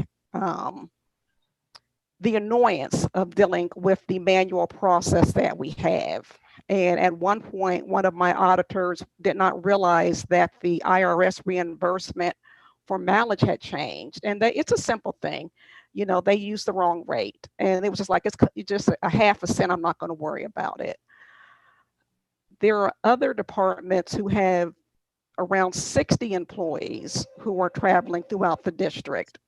annoyance of dealing with the manual process that we have. And at one point, one of my auditors did not realize that the IRS reimbursement for mileage had changed. And it's a simple thing. You know, they used the wrong rate. And it was just like, it's just a half a cent, I'm not going to worry about it. There are other departments who have around 60 employees who are traveling throughout the district,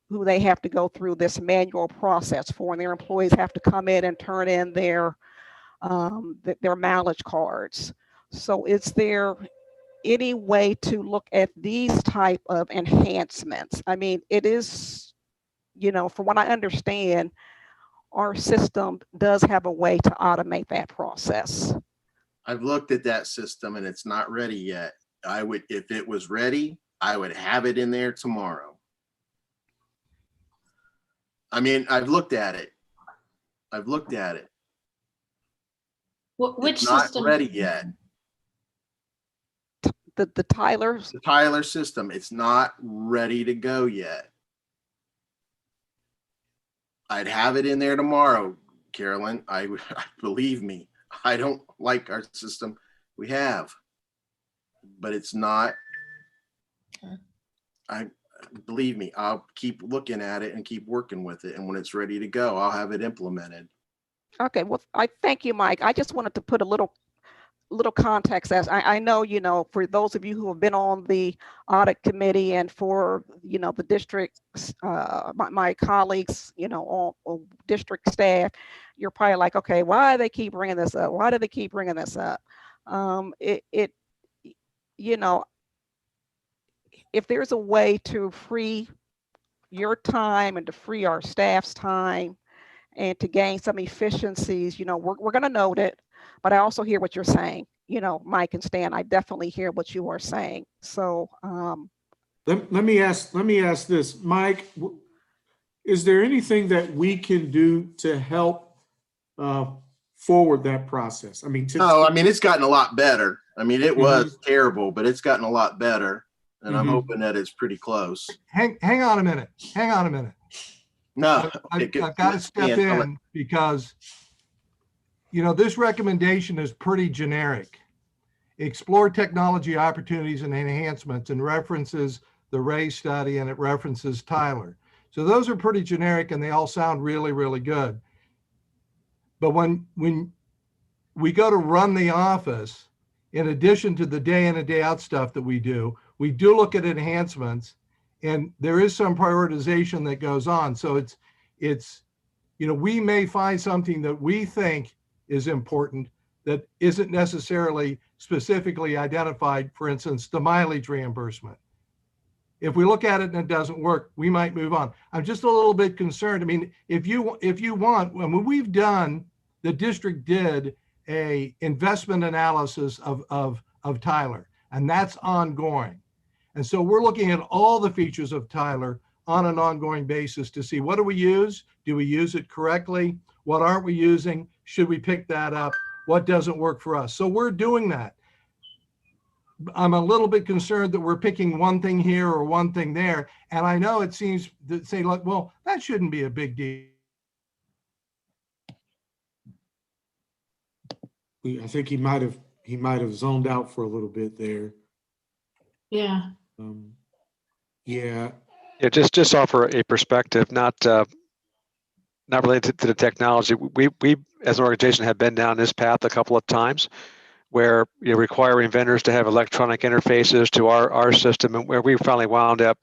who they have to go through this manual process for, and their employees have to come in and turn in their mileage cards. So is there any way to look at these type of enhancements? I mean, it is, you know, from what I understand, our system does have a way to automate that process. I've looked at that system and it's not ready yet. I would, if it was ready, I would have it in there tomorrow. I mean, I've looked at it. Which It's not system? ready yet. The Tyler system, it's not ready to go yet. I'd have it in there tomorrow, Carolyn. Believe me, I don't like our system we have, but it's not. Believe me, I'll keep looking at it and keep working with it. And when it's ready to go, I'll have it implemented. Okay, well, I thank you, Mike. I just wanted to put a little context, as I know, you know, for those of you who have been on the audit committee, and for, you know, the districts, my colleagues, you know, on district staff, you're probably like, okay, why do they keep bringing this up? Why do they keep bringing this up? You know, if there's a way to free your time and to free our staff's time and to gain some efficiencies, you know, we're going to note it. But I also hear what you're saying, you know, Mike and Stan. I definitely hear what you are saying. So let me ask this, Mike. Is there anything that we can do to help forward that process? I mean, no, I mean, it's gotten a lot better. I mean, it was terrible, but it's gotten a lot better. And I'm hoping that it's pretty close. Hang on a minute. No, I've got to step in because, you know, this recommendation is pretty generic. Explore technology opportunities and enhancements, and references the Ray study, and it references Tyler. So those are pretty generic and they all sound really, really good. But when we go to run the office, in addition to the day in and day out stuff that we do look at enhancements, and there is some prioritization that goes on. So it's, we may find something that we think is important that isn't necessarily specifically identified, for instance, the mileage reimbursement. If we look at it and it doesn't work, we might move on. I'm just a little bit concerned. I mean, if you want, when we've done, the district did a investment analysis of Tyler, and that's ongoing. And so we're looking at all the features of Tyler on an ongoing basis to see, what do we use? Do we use it correctly? What aren't we using? Should we pick that up? What doesn't work for us? So we're doing that. I'm a little bit concerned that we're picking one thing here or one thing there. And I know it seems to say, like, well, that shouldn't be a big deal. I think he might have zoned out for a little bit there. Yeah. Yeah. Yeah, just offer a perspective, not related to the technology. We as an organization have been down this path a couple of times, where requiring vendors to have electronic interfaces to our system, and where we finally wound up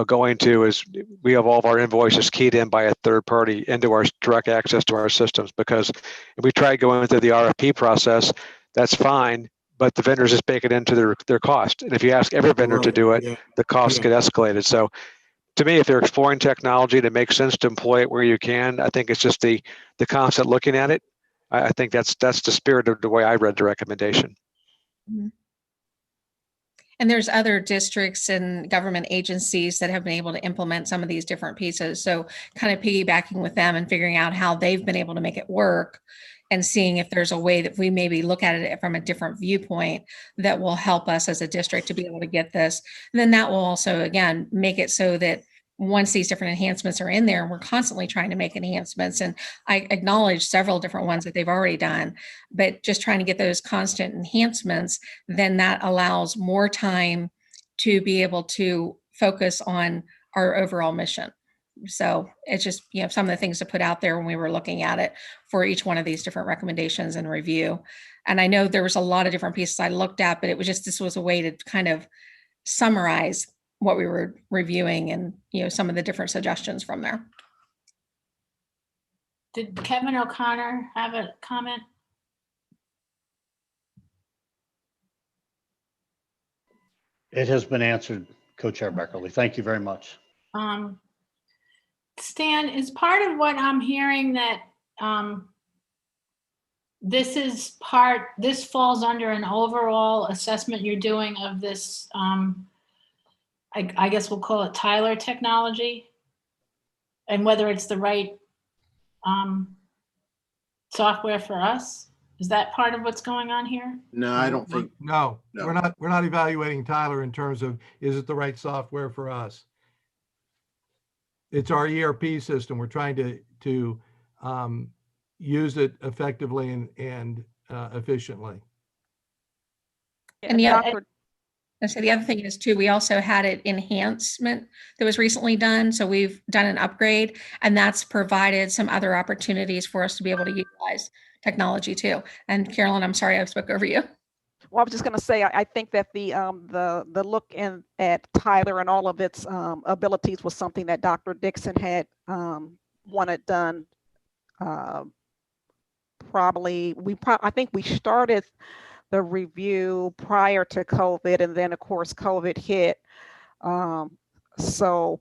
going to is we have all of our invoices keyed in by a third party into our direct access to our systems, because if we tried going through the RFP process, that's fine, but the vendors just bake it into their cost. And if you ask every vendor to do it, the costs get escalated. So to me, if they're exploring technology that makes sense to employ it where you can, I think it's just the concept looking at it. I think that's the spirit of the way I read the recommendation. Mm-hmm. And there's other districts and government agencies that have been able to implement some of these different pieces. So kind of piggybacking with them and figuring out how they've been able to make it work, and seeing if there's a way that we maybe look at it from a different viewpoint that will help us as a district to be able to get this. And then that will also, again, make it so that once these different enhancements are in there, and we're constantly trying to make enhancements, and I acknowledge several different ones that they've already done, but just trying to get those constant enhancements, then that allows more time to be able to focus on our overall mission. So it's just, some of the things to put out there when we were looking at it for each one of these different recommendations and review. And I know there was a lot of different pieces I looked at, but it was just, this was a way to kind of summarize what we were reviewing and, some of the different suggestions from there. Did Kevin O'Connor have a comment? It has been answered, Co-Chair Beckerly. Thank you very much. Stan, is part of what I'm hearing that this falls under an overall assessment you're doing of this, I guess we'll call it Tyler technology, and whether it's the right software for us? Is that part of what's going on here? No, I don't think. No, we're not evaluating Tyler in terms of, is it the right software for us? It's our ERP system. We're trying to use it effectively and efficiently. And the other thing is too, we also had an enhancement that was recently done. So we've done an upgrade, and that's provided some other opportunities for us to be able to utilize technology too. And Carolyn, I'm sorry I spoke over you. Well, I was just going to say, I think that the look at Tyler and all of its abilities was something that Dr. Dixon had wanted done. I think we started the review prior to COVID, and then of course COVID hit. So,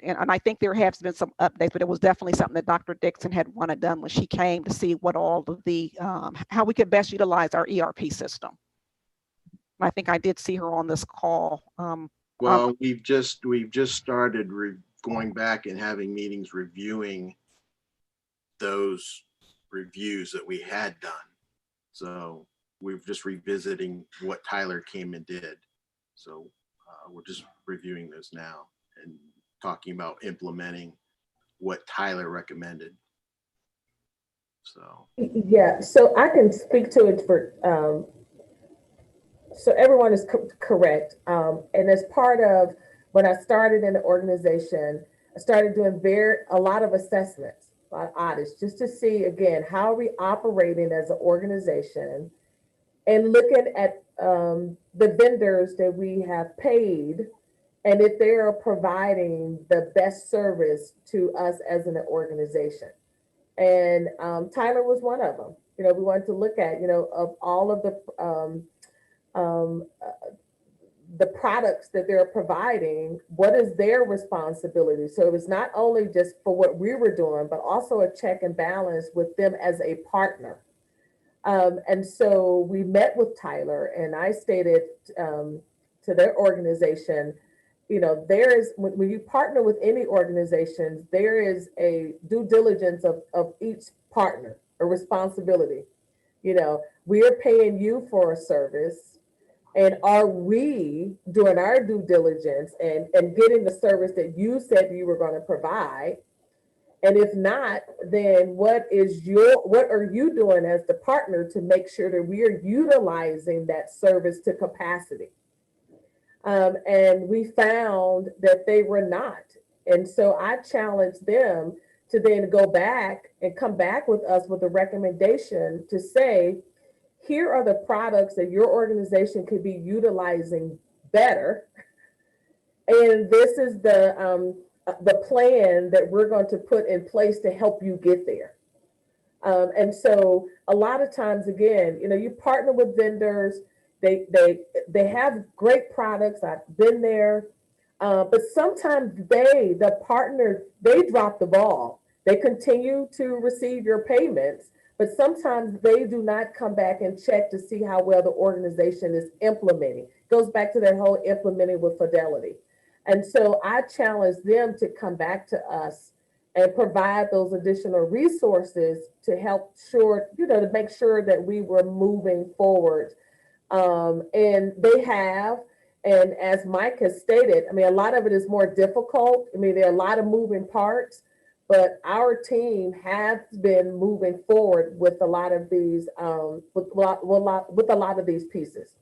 and I think there have been some updates, but it was definitely something that Dr. Dixon had wanted done when she came to see what all of the, how we could best utilize our ERP system. I think I did see her on this call. Well, we've just started going back and having meetings reviewing those reviews that we had done. So we're just revisiting what Tyler came and did. So we're just reviewing those now and talking about implementing what Tyler recommended. So yeah, so I can speak to it for so everyone is correct, and as part of when I started in the organization, I started doing a lot of assessments, audits, just to see again, how are we operating as an organization and looking at the vendors that we have paid and if they are providing the best service to us as an organization. And Tyler was one of them. You know, we wanted to look at, you know, of all of the products that they're providing, what is their responsibility? So it was not only just for what we were doing, but also a check and balance with them as a partner. And so we met with Tyler, and I stated to their organization, you know, there is, when you partner with any organizations, there is a due diligence of each partner, a responsibility. You know, we are paying you for a service, and are we doing our due diligence and getting the service that you said you were going to provide? And if not, then what are you doing as the partner to make sure that we are utilizing that service to capacity? And we found that they were not. And so I challenged them to then go back and come back with us with a recommendation to say, here are the products that your organization could be utilizing better. And this is the plan that we're going to put in place to help you get there. And so a lot of times, again, you know, you partner with vendors, they have great products. I've been there, but sometimes the partner, they drop the ball. They continue to receive your payments, but sometimes they do not come back and check to see how well the organization is implementing. It goes back to that whole implementing with fidelity. And so I challenge them to come back to us and provide those additional resources to help to make sure that we were moving forward. And they have, and as Mike has stated, I mean, a lot of it is more difficult. I mean, there are a lot of moving parts, but our team has been moving forward with a lot of these, with a lot of these pieces.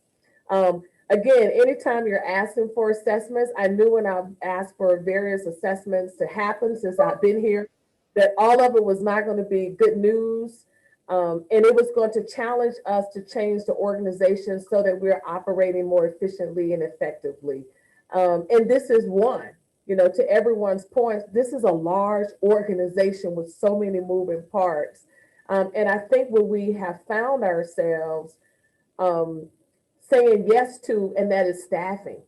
Again, anytime you're asking for assessments, I knew when I asked for various assessments to happen since I've been here, that all of it was not going to be good news. And it was going to challenge us to change the organization so that we're operating more efficiently and effectively. And this is one, you know, to everyone's point, this is a large organization with so many moving parts. And I think what we have found ourselves saying yes to, and that is staffing,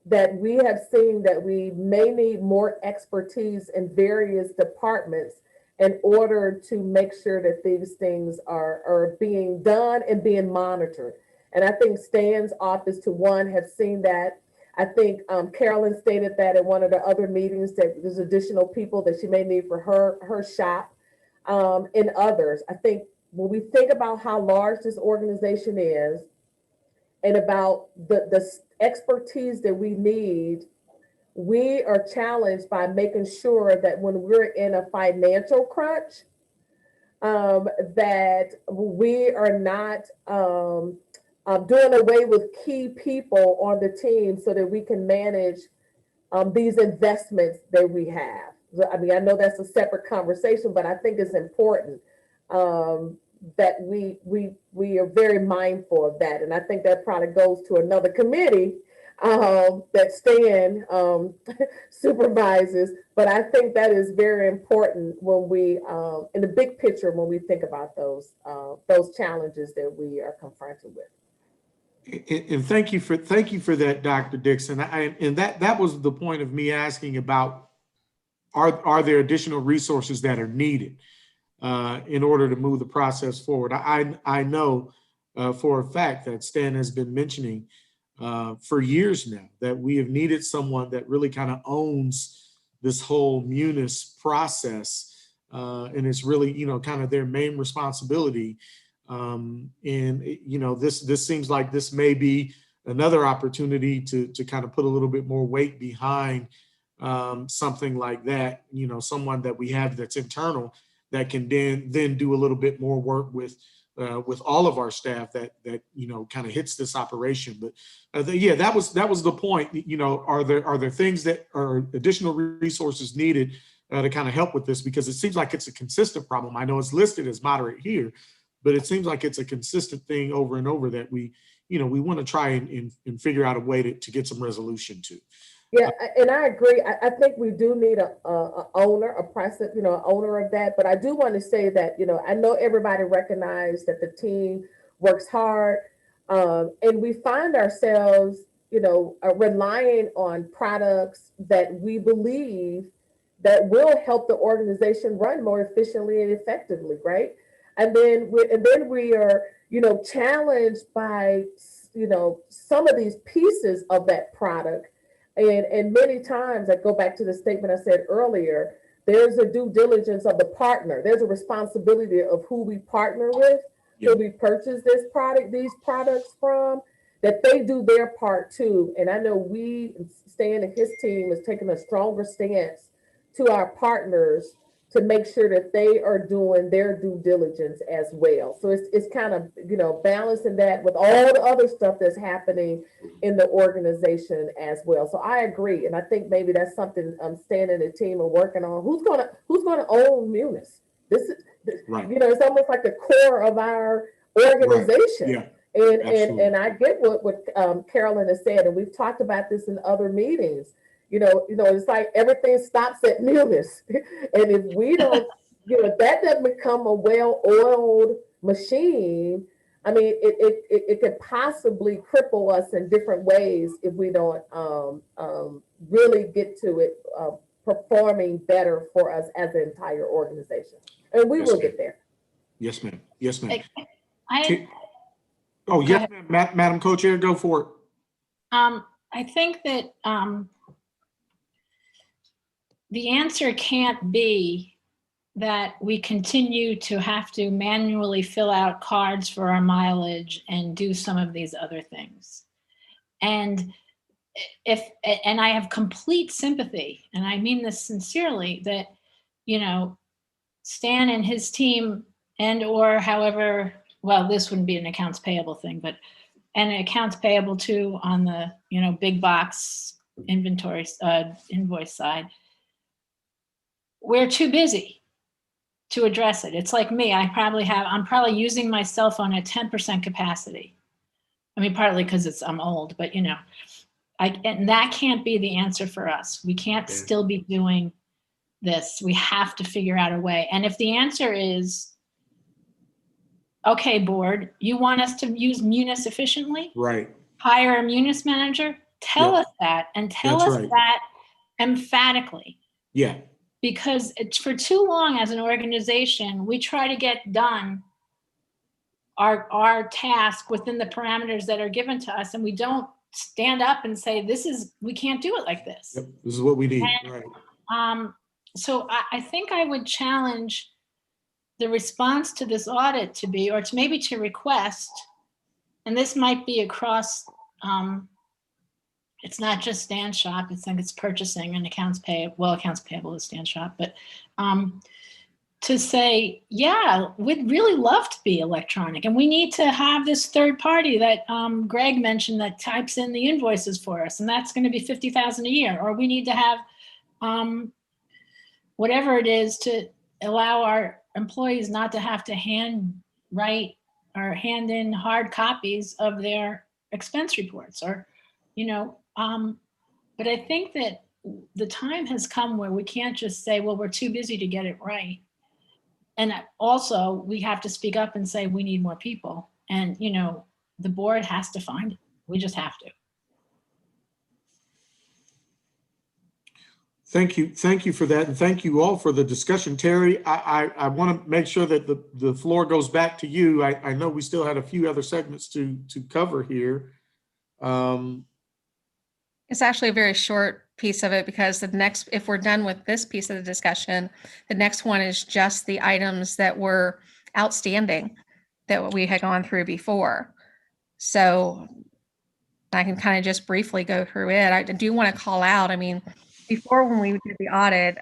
that we have seen that we may need more expertise in various departments in order to make sure that these things are being done and being monitored. And I think Stan's office, to one, have seen that. I think Carolyn stated that at one of the other meetings that there's additional people that she may need for her shop and others. I think when we think about how large this organization is and about the expertise that we need, we are challenged by making sure that when we're in a financial crunch, that we are not doing away with key people on the team so that we can manage these investments that we have. I mean, I know that's a separate conversation, but I think it's important that we are very mindful of that. And I think that probably goes to another committee that Stan supervises, but I think that is very important when we, in the big picture, when we think about those challenges that we are confronted with. And thank you for that, Dr. Dixon. And that was the point of me asking about, are there additional resources that are needed in order to move the process forward? I know for a fact that Stan has been mentioning for years now that we have needed someone that really kind of owns this whole Munis process, and it's really, you know, kind of their main responsibility. And you know, this seems like this may be another opportunity to kind of put a little bit more weight behind something like that. You know, someone that we have that's internal that can then do a little bit more work with all of our staff that you know kind of hits this operation. But yeah, that was the point. You know, are there things that are additional resources needed to kind of help with this, because it seems like it's a consistent problem. I know it's listed as moderate here, but it seems like it's a consistent thing over and over that we want to try and figure out a way to get some resolution to. Yeah, and I agree. I think we do need a owner, a process, owner of that. But I do want to say that, I know everybody recognizes that the team works hard, and we find ourselves, relying on products that we believe that will help the organization run more efficiently and effectively, right? And then we are, challenged by, some of these pieces of that product. And many times, I go back to the statement I said earlier, there's a due diligence of the partner. There's a responsibility of who we partner with, who we purchase these products from, that they do their part too. And I know Stan and his team is taking a stronger stance to our partners to make sure that they are doing their due diligence as well. So it's kind of, balancing that with all the other stuff that's happening in the organization as well. So I agree. And I think maybe that's something Stan and the team are working on. Who's gonna own Munis? This is, Right. it's almost like the core of our organization. Right. Yeah. And I get what Carolyn has said, and we've talked about this in other meetings. It's like everything stops at Munis. And if we don't, if that doesn't become a well-oiled machine, I mean, it could possibly cripple us in different ways if we don't really get to it performing better for us as an entire organization. And we will get there. Yes, ma'am. Yes, ma'am. Go yes, ahead. ma'am. Madam Co-Chair, go for it. I think that the answer can't be that we continue to have to manually fill out cards for our mileage and do some of these other things. And I have complete sympathy, and I mean this sincerely, that, Stan and his team or however, well, this wouldn't be an accounts payable thing, but an accounts payable too on the, big box inventory invoice side. We're too busy to address it. It's like me. I'm probably using my cell phone at 10% capacity. I mean, partly because I'm old, but and that can't be the answer for us. We can't still be doing this. We have to figure out a way. And if the answer is, okay, board, you want us to use Munis efficiently? Right. Hire a Munis manager? Tell us that, and tell us that emphatically. Yeah. Because it's for too long as an organization, we try to get done our task within the parameters that are given to us, and we don't stand up and say, we can't do it like this. Yep. This is what we need. And, right. So I think I would challenge the response to this audit to be, or to maybe to request, and this might be across, it's not just Stan's shop, it's purchasing and accounts payable. Well, accounts payable is Stan's shop, but to say, yeah, we'd really love to be electronic, and we need to have this third party that Greg mentioned that types in the invoices for us, and that's going to be $50,000 a year. Or we need to have whatever it is to allow our employees not to have to hand write or hand in hard copies of their expense reports, or, but I think that the time has come where we can't just say, well, we're too busy to get it right. And also we have to speak up and say, we need more people. And, the board has to find it. We just have to. Thank you. Thank you for that. And thank you all for the discussion. Terry, I want to make sure that the floor goes back to you. I know we still had a few other segments to cover here. It's actually a very short piece of it, because if we're done with this piece of the discussion, the next one is just the items that were outstanding that we had gone through before. So I can kind of just briefly go through it. I do want to call out, before, when we did the audit,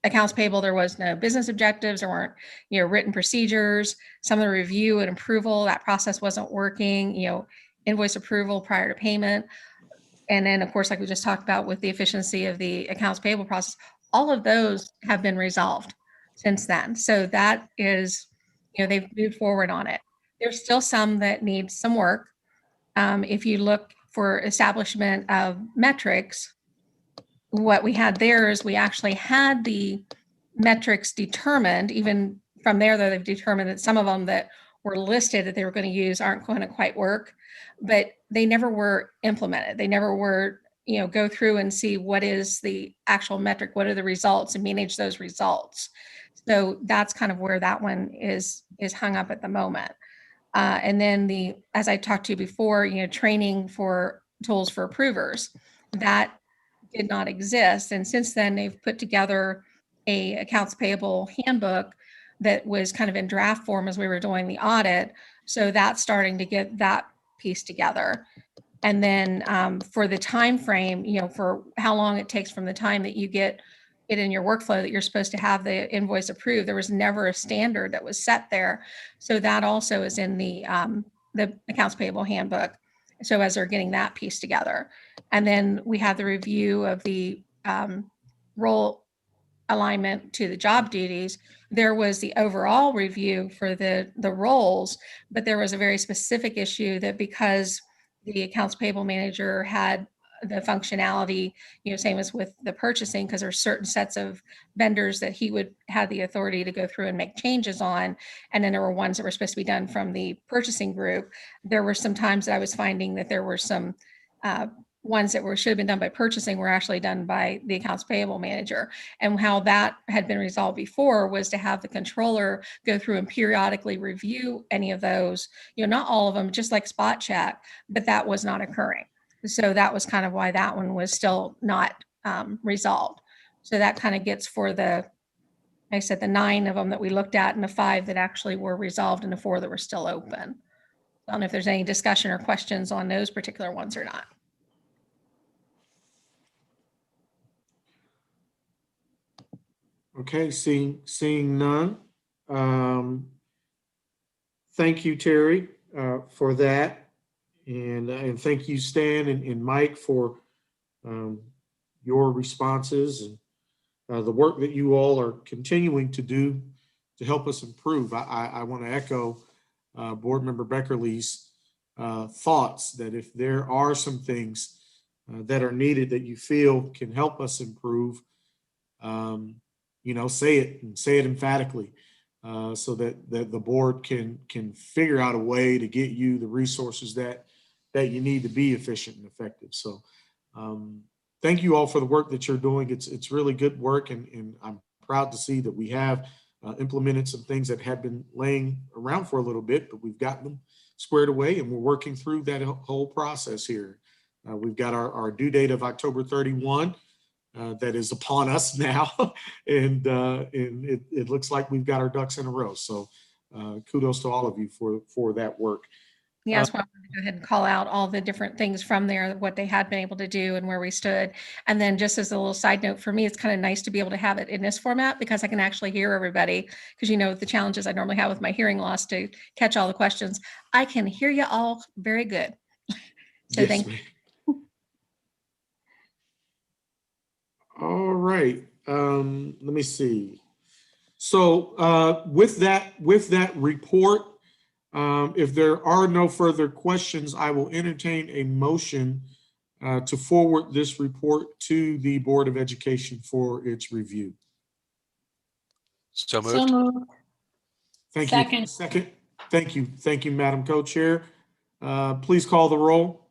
accounts payable, there was no business objectives, there weren't, written procedures, some of the review and approval, that process wasn't working, invoice approval prior to payment. And then, of course, like we just talked about with the efficiency of the accounts payable process, all of those have been resolved since then. So that is, they've moved forward on it. There's still some that need some work. If you look for establishment of metrics, what we had there is we actually had the metrics determined. Even from there, though, they've determined that some of them that were listed that they were going to use aren't going to quite work, but they never were implemented. They never were, go through and see what is the actual metric, what are the results, and manage those results. So that's kind of where that one is hung up at the moment. And then as I talked to you before, training for tools for approvers, that did not exist. And since then, they've put together a accounts payable handbook that was kind of in draft form as we were doing the audit. So that's starting to get that piece together. And then for the time frame, for how long it takes from the time that you get it in your workflow that you're supposed to have the invoice approved, there was never a standard that was set there. So that also is in the accounts payable handbook. So as they're getting that piece together. And then we have the review of the role alignment to the job duties. There was the overall review for the roles, but there was a very specific issue that because the accounts payable manager had the functionality, same as with the purchasing, because there's certain sets of vendors that he would have the authority to go through and make changes on. And then there were ones that were supposed to be done from the purchasing group. There were some times that I was finding that there were some ones that should have been done by purchasing were actually done by the accounts payable manager. And how that had been resolved before was to have the controller go through and periodically review any of those, not all of them, just like spot check, but that was not occurring. So that was kind of why that one was still not resolved. So that kind of gets for like I said, the 9 of them that we looked at and the 5 that actually were resolved and the 4 that were still open. I don't know if there's any discussion or questions on those particular ones or not. Okay, seeing none. Thank you, Terry, for that. And thank you, Stan and Mike, for your responses and the work that you all are continuing to do to help us improve. I want to echo Board Member Beckerly's thoughts that if there are some things that are needed that you feel can help us improve, say it and say it emphatically, so that the board can figure out a way to get you the resources that you need to be efficient and effective. So thank you all for the work that you're doing. It's really good work, and I'm proud to see that we have implemented some things that had been laying around for a little bit, but we've gotten them squared away, and we're working through that whole process here. We've got our due date of October 31. That is upon us now, and it looks like we've got our ducks in a row. So kudos to all of you for that work. Yeah, that's why I wanted to go ahead and call out all the different things from there, what they had been able to do and where we stood. And then just as a little side note, for me, it's kind of nice to be able to have it in this format because I can actually hear everybody. Because the challenges I normally have with my hearing loss to catch all the questions, I can hear you all very good. So yes, thank you. All right. Let me see. So with that report, if there are no further questions, I will entertain a motion to forward this report to the Board of Education for its review. So moved. Thank you. Second. Thank you, Madam Co-Chair. Please call the roll.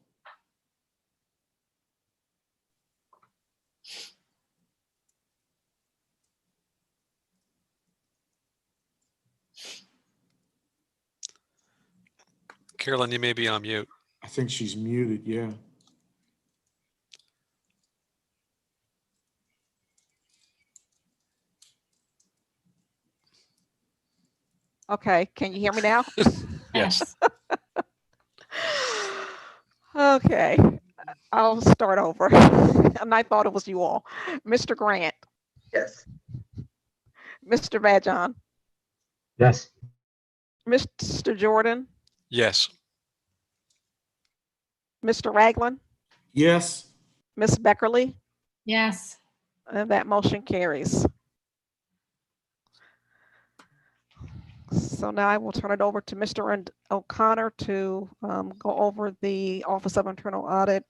Carolyn, you may be on mute. I think she's muted, yeah. Okay, can you hear me now? Yes. Okay, I'll start over. And I thought it was you all. Mr. Grant, Yes. Mr. Vajon, Yes. Mr. Jordan, Yes. Mr. Ragland, Yes. Ms. Beckerly, Yes. And that motion carries. So now I will turn it over to Mr. O'Connor to go over the Office of Internal Audit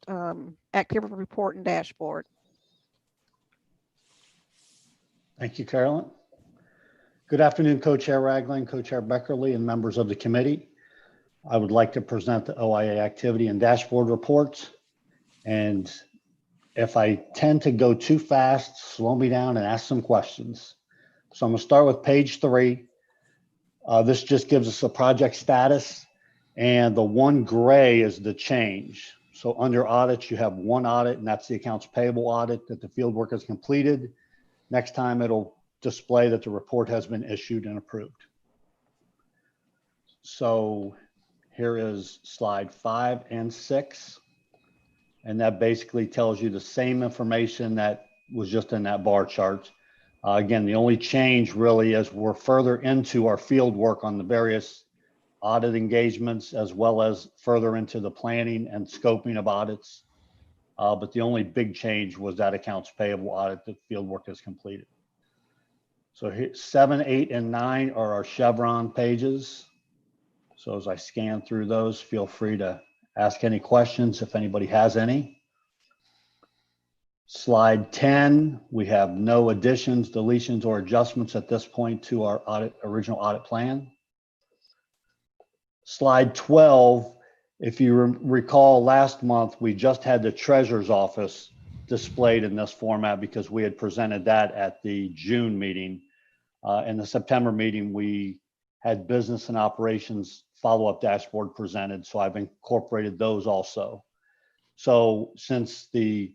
activity report and dashboard. Thank you, Carolyn. Good afternoon, Co-Chair Ragland, Co-Chair Beckerly, and members of the committee. I would like to present the OIA activity and dashboard reports. And if I tend to go too fast, slow me down and ask some questions. So I'm going to start with page 3. This just gives us a project status, and the one gray is the change. So under audits, you have one audit, and that's the accounts payable audit that the field work has completed. Next time it'll display that the report has been issued and approved. So here is slide 5 and 6. And that basically tells you the same information that was just in that bar chart. Again, the only change really is we're further into our field work on the various audit engagements, as well as further into the planning and scoping of audits. But the only big change was that accounts payable audit that field work has completed. So here, 7, 8, and 9 are our Chevron pages. So as I scan through those, feel free to ask any questions if anybody has any. Slide 10, we have no additions, deletions, or adjustments at this point to our original audit plan. Slide 12, if you recall last month, we just had the treasurer's office displayed in this format because we had presented that at the June meeting. In the September meeting, we had business and operations follow-up dashboard presented, so I've incorporated those also. So since the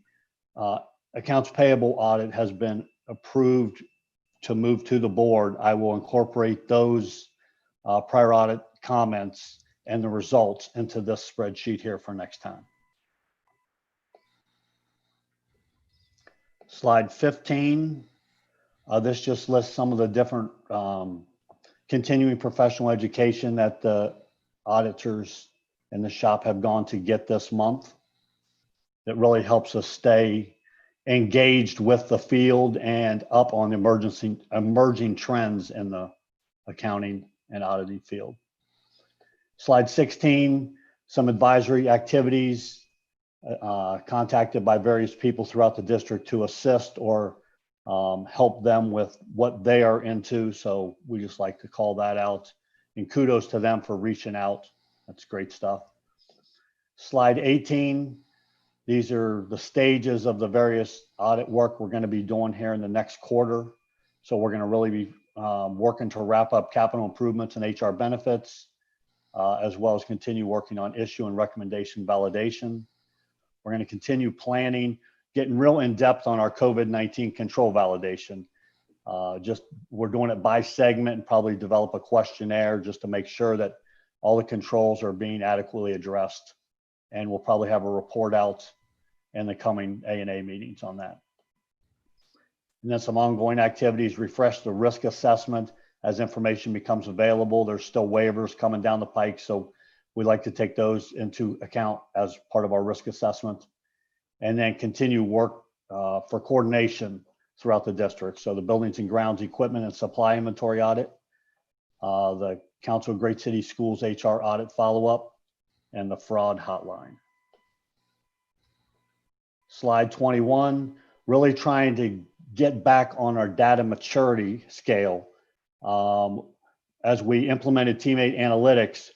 accounts payable audit has been approved to move to the board, I will incorporate those prior audit comments and the results into this spreadsheet here for next time. Slide 15. This just lists some of the different continuing professional education that the auditors in the shop have gone to get this month. That really helps us stay engaged with the field and up on emerging trends in the accounting and auditing field. Slide 16, some advisory activities contacted by various people throughout the district to assist or help them with what they are into. So we just like to call that out, and kudos to them for reaching out. That's great stuff. Slide 18, these are the stages of the various audit work we're going to be doing here in the next quarter. So we're going to really be working to wrap up capital improvements and HR benefits, as well as continue working on issue and recommendation validation. We're going to continue planning, getting real in depth on our COVID-19 control validation. We're doing it by segment and probably develop a questionnaire just to make sure that all the controls are being adequately addressed. And we'll probably have a report out in the coming A&A meetings on that. And then some ongoing activities, refresh the risk assessment as information becomes available. There's still waivers coming down the pike, so we like to take those into account as part of our risk assessment. And then continue work for coordination throughout the district. So the buildings and grounds equipment and supply inventory audit, the Council of Great City Schools HR audit follow-up, and the fraud hotline. Slide 21, really trying to get back on our data maturity scale. As we implemented teammate analytics,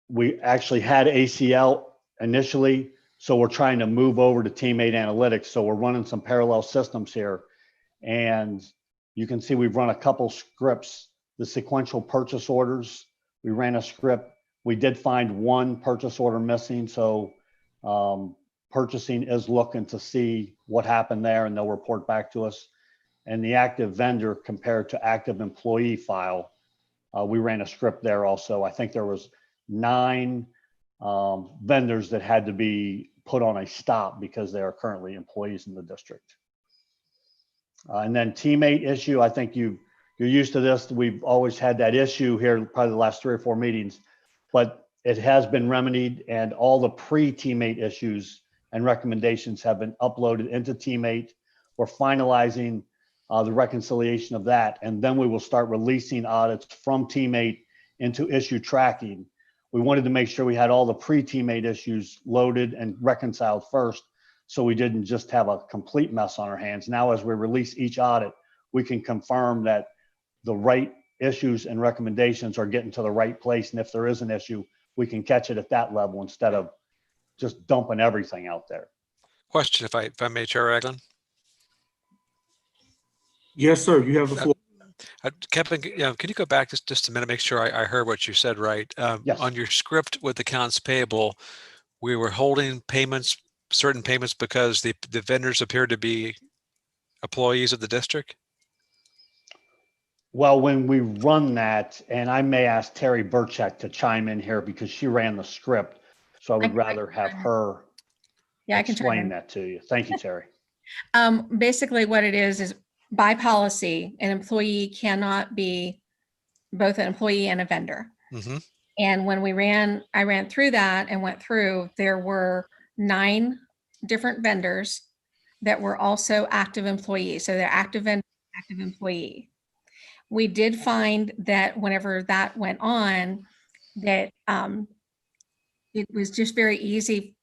we actually had ACL initially, so we're trying to move over to teammate analytics. So we're running some parallel systems here. And you can see we've run a couple scripts, the sequential purchase orders. We ran a script. We did find one purchase order missing. So purchasing is looking to see what happened there, and they'll report back to us. And the active vendor compared to active employee file, we ran a script there also. I think there was 9 vendors that had to be put on a stop because they are currently employees in the district. And then teammate issue, I think you're used to this. We've always had that issue here, probably the last 3 or 4 meetings, but it has been remedied, and all the pre-teammate issues and recommendations have been uploaded into teammate. We're finalizing the reconciliation of that, and then we will start releasing audits from Teammate into issue tracking. We wanted to make sure we had all the pre-Teammate issues loaded and reconciled first, so we didn't just have a complete mess on our hands. Now, as we release each audit, we can confirm that the right issues and recommendations are getting to the right place. And if there is an issue, we can catch it at that level instead of just dumping everything out there. Question, if I may, Chair Ragland. Yes, sir. You have the floor. Kevin, can you go back just a minute, make sure I heard what you said right? Yes. On your script with accounts payable, we were holding payments, certain payments, because the vendors appeared to be employees of the district? Well, when we run that, and I may ask Terry Burchak to chime in here because she ran the script, so I would rather have her explain that to you. Thank you, Terry. Basically what it is by policy, an employee cannot be both an employee and a vendor. Mm-hmm. And when I ran through that and went through, there were 9 different vendors that were also active employees. So they're active vendor, active employee. We did find that whenever that went on, that it was just very easy.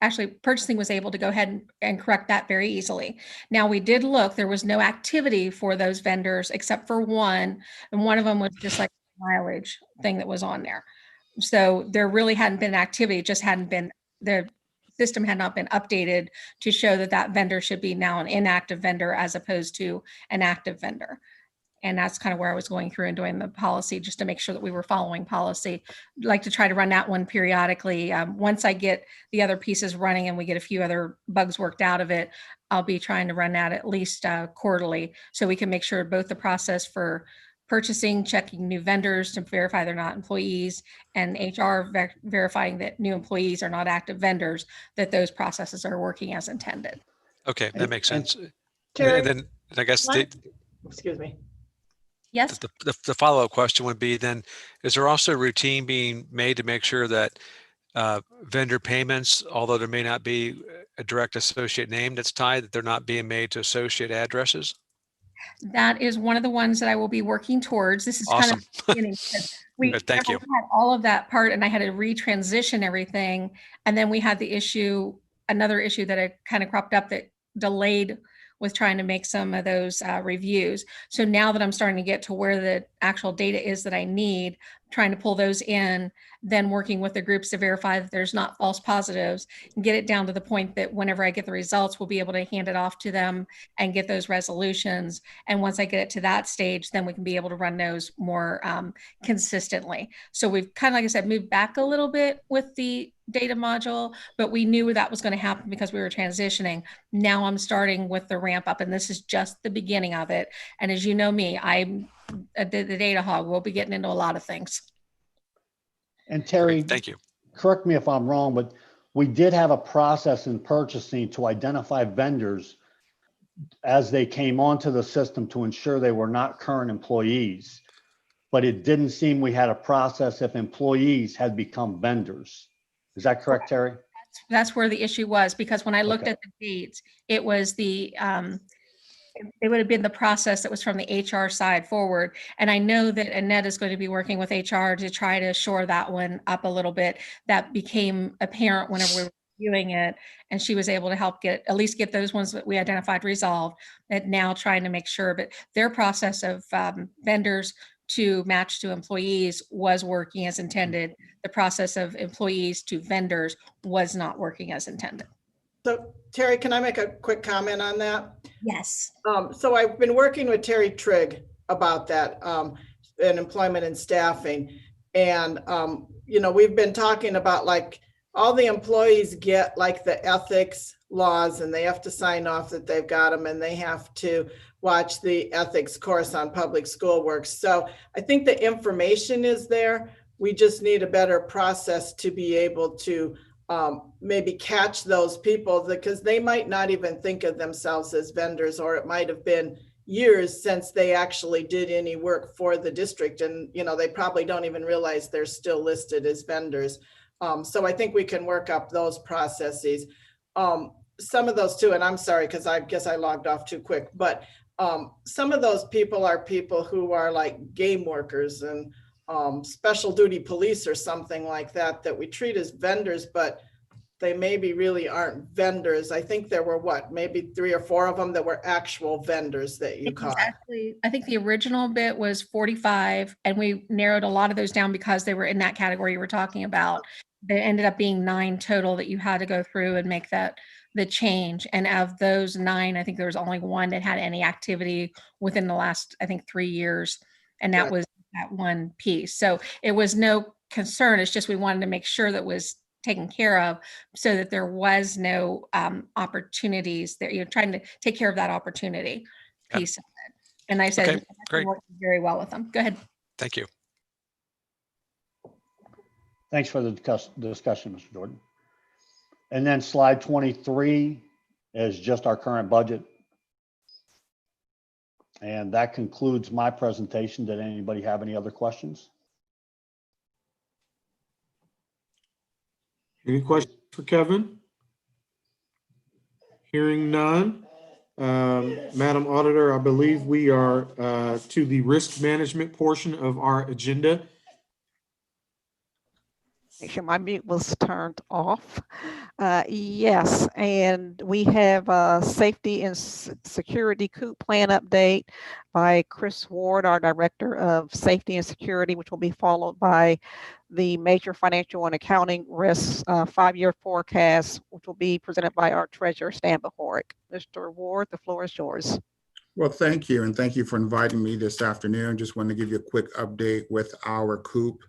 Actually, purchasing was able to go ahead and correct that very easily. Now, we did look, there was no activity for those vendors except for one, and one of them was just like a mileage thing that was on there. So there really hadn't been activity, just hadn't been, the system had not been updated to show that that vendor should be now an inactive vendor as opposed to an active vendor. And that's kind of where I was going through and doing the policy just to make sure that we were following policy. I'd like to try to run that one periodically. Once I get the other pieces running and we get a few other bugs worked out of it, I'll be trying to run that at least quarterly so we can make sure both the process for purchasing, checking new vendors to verify they're not employees, and HR verifying that new employees are not active vendors, that those processes are working as intended. Okay, that makes sense. Terry, And then I guess excuse me. Yes. The follow-up question would be then, is there also a routine being made to make sure that vendor payments, although there may not be a direct associate name that's tied, that they're not being made to associate addresses? That is one of the ones that I will be working towards. This is awesome. Kind of the beginning. We Thank you. had all of that part, and I had to retransition everything. And then we had the issue, another issue that had kind of cropped up that delayed with trying to make some of those reviews. So now that I'm starting to get to where the actual data is that I need, trying to pull those in, then working with the groups to verify that there's not false positives, and get it down to the point that whenever I get the results, we'll be able to hand it off to them and get those resolutions. And once I get it to that stage, then we can be able to run those more consistently. So we've kind of, like I said, moved back a little bit with the data module, but we knew that was going to happen because we were transitioning. Now I'm starting with the ramp up, and this is just the beginning of it. And as you know me, I'm the data hog. We'll be getting into a lot of things. And Terry, great, thank you. Correct me if I'm wrong, but we did have a process in purchasing to identify vendors as they came onto the system to ensure they were not current employees. But it didn't seem we had a process if employees had become vendors. Is that correct, Terry? That's where the issue was, because when I looked at the dates, it was the it would have been the process that was from the HR side forward. And I know that Annette is going to be working with HR to try to shore that one up a little bit. That became apparent whenever we were reviewing it, and she was able to help at least get those ones that we identified resolved. And now trying to make sure, but their process of vendors to match to employees was working as intended. The process of employees to vendors was not working as intended. So Terry, can I make a quick comment on that? Yes. So I've been working with Terry Trigg about that in employment and staffing. And, we've been talking about like all the employees get like the ethics laws, and they have to sign off that they've got them, and they have to watch the ethics course on public school works. So I think the information is there. We just need a better process to be able to maybe catch those people, because they might not even think of themselves as vendors, or it might have been years since they actually did any work for the district. And, they probably don't even realize they're still listed as vendors. So I think we can work up those processes. some of those too, and I'm sorry, because I guess I logged off too quick, but some of those people are people who are like game workers and special duty police or something like that, that we treat as vendors, but they maybe really aren't vendors. I think there were maybe 3 or 4 of them that were actual vendors that you caught. Actually, I think the original bit was 45, and we narrowed a lot of those down because they were in that category you were talking about. There ended up being 9 total that you had to go through and make the change. And of those 9, I think there was only 1 that had any activity within the last, I think, 3 years. And that was that one piece. So it was no concern. It's just we wanted to make sure that was taken care of so that there was no opportunities that you're trying to take care of that opportunity piece of it. And I said, Okay, great. working very well with them. Go ahead. Thank you. Thanks for the discussion, Mr. Jordan. And then slide 23 is just our current budget. And that concludes my presentation. Did anybody have any other questions? Any questions for Kevin? Hearing none. Madam Auditor, I believe we are to the risk management portion of our agenda. Make sure my mute was turned off. Yes, and we have a safety and security COOP plan update by Chris Ward, our Director of Safety and Security, which will be followed by the major financial and accounting risks 5-year forecast, which will be presented by our Treasurer, Stan Bahoric. Mr. Ward, the floor is yours. Well, thank you. And thank you for inviting me this afternoon. Just wanted to give you a quick update with our COOP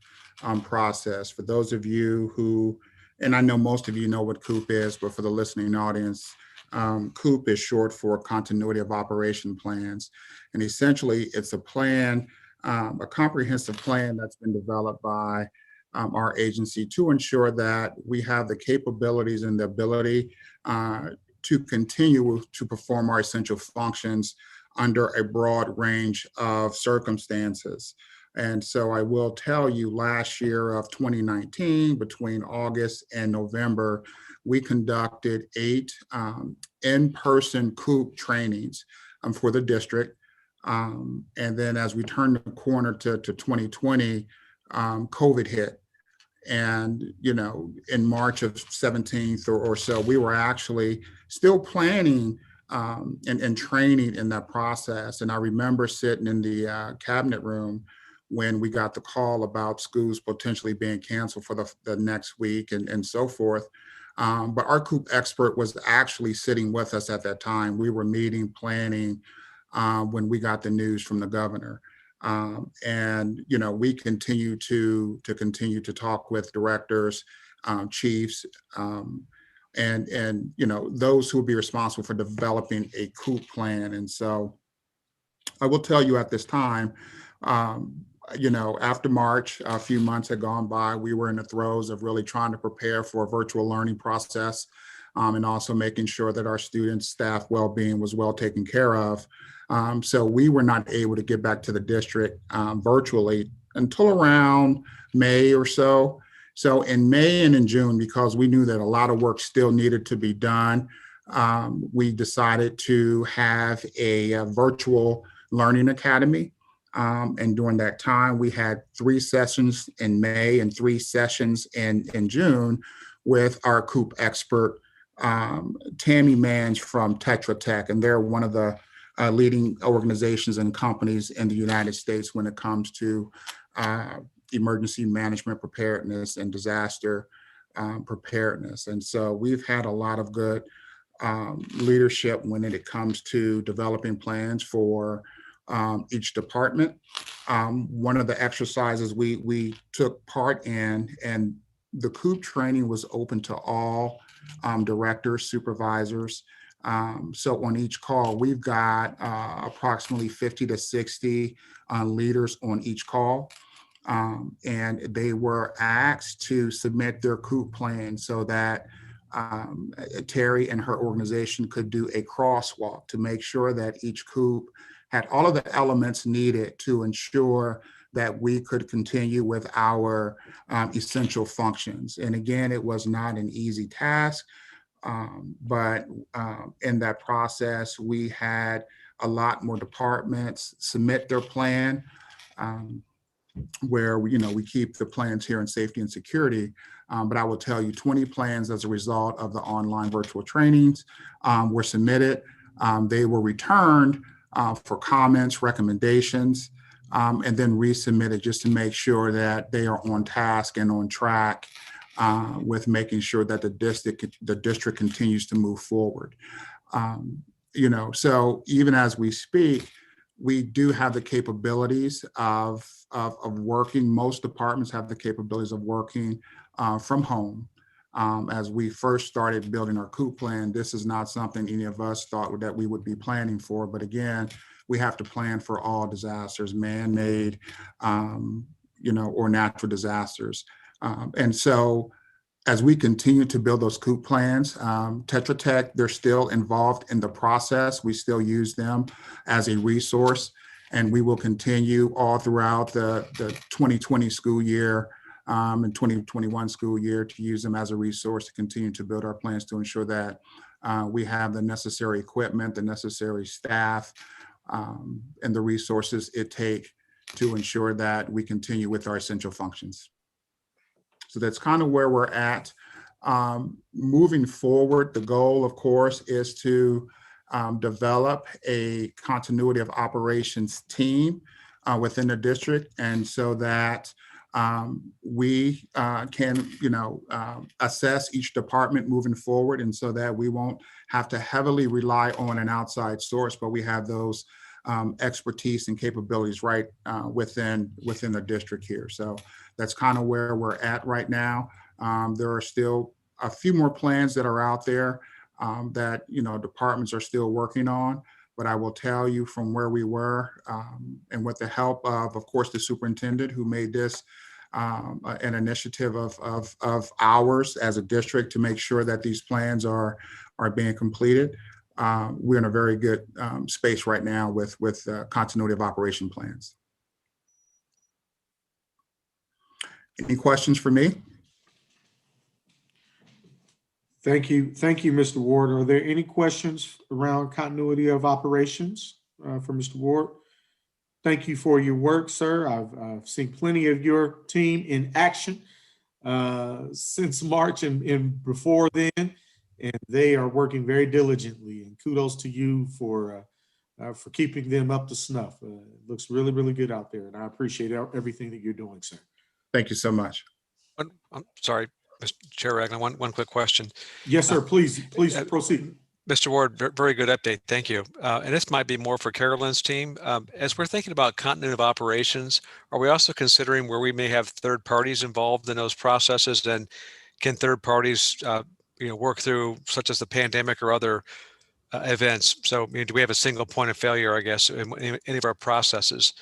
process. For those of you who, and I know most of you know what COOP is, but for the listening audience, COOP is short for Continuity of Operation Plans. And essentially it's a plan, a comprehensive plan that's been developed by our agency to ensure that we have the capabilities and the ability to continue to perform our essential functions under a broad range of circumstances. And so I will tell you, last year of 2019, between August and November, we conducted 8 in-person COOP trainings for the district. And then as we turned the corner to 2020, COVID hit. And, you know, in March of 17th or so, we were actually still planning and training in that process. And I remember sitting in the cabinet room when we got the call about schools potentially being canceled for the next week and so forth. But our COOP expert was actually sitting with us at that time. We were meeting, planning when we got the news from the governor. And, you know, we continue to talk with directors, chiefs, and, you know, those who will be responsible for developing a COOP plan. And so I will tell you at this time, you know, after March, a few months had gone by, we were in the throes of really trying to prepare for a virtual learning process, and also making sure that our students' staff well-being was well taken care of. So we were not able to get back to the district virtually until around May or so. So in May and in June, because we knew that a lot of work still needed to be done, we decided to have a virtual learning academy. And during that time, we had 3 sessions in May and 3 sessions in June with our COOP expert, Tammy Mans from Tetra Tech. And they're one of the leading organizations and companies in the United States when it comes to emergency management preparedness and disaster preparedness. And so we've had a lot of good leadership when it comes to developing plans for each department. One of the exercises we took part in, and the COOP training was open to all directors, supervisors. So on each call, we've got approximately 50 to 60 leaders on each call. And they were asked to submit their COOP plan so that Terry and her organization could do a crosswalk to make sure that each COOP had all of the elements needed to ensure that we could continue with our essential functions. And again, it was not an easy task. But in that process, we had a lot more departments submit their plan, where we keep the plans here in safety and security. But I will tell you, 20 plans as a result of the online virtual trainings were submitted. They were returned for comments, recommendations, and then resubmitted just to make sure that they are on task and on track with making sure that the district continues to move forward. So even as we speak, we do have the capabilities of working. Most departments have the capabilities of working from home. As we first started building our COOP plan, this is not something any of us thought that we would be planning for. But again, we have to plan for all disasters, man-made, or natural disasters. And so as we continue to build those COOP plans, Tetra Tech, they're still involved in the process. We still use them as a resource, and we will continue all throughout the 2020 school year and 2021 school year to use them as a resource to continue to build our plans to ensure that we have the necessary equipment, the necessary staff, and the resources it takes to ensure that we continue with our essential functions. So that's kind of where we're at. Moving forward, the goal, of course, is to develop a continuity of operations team within the district, and so that we can, assess each department moving forward, and so that we won't have to heavily rely on an outside source, but we have those expertise and capabilities right within the district here. So that's kind of where we're at right now. There are still a few more plans that are out there that departments are still working on. But I will tell you from where we were, and with the help of course, the superintendent who made this an initiative of ours as a district to make sure that these plans are being completed. We're in a very good space right now with continuity of operation plans. Any questions for me? Thank you, Mr. Ward. Are there any questions around continuity of operations for Mr. Ward? Thank you for your work, sir. I've seen plenty of your team in action since March and before then, and they are working very diligently. And kudos to you for keeping them up to snuff. It looks really, really good out there, and I appreciate everything that you're doing, sir. Thank you so much. I'm sorry, Mr. Chair Ragland, one quick question. Yes, sir. Please proceed. Mr. Ward, very good update. Thank you. And this might be more for Carolyn's team. As we're thinking about continuity of operations, are we also considering where we may have third parties involved in those processes? And can third parties, work through, such as the pandemic or other events? So, do we have a single point of failure, I guess, in any of our processes?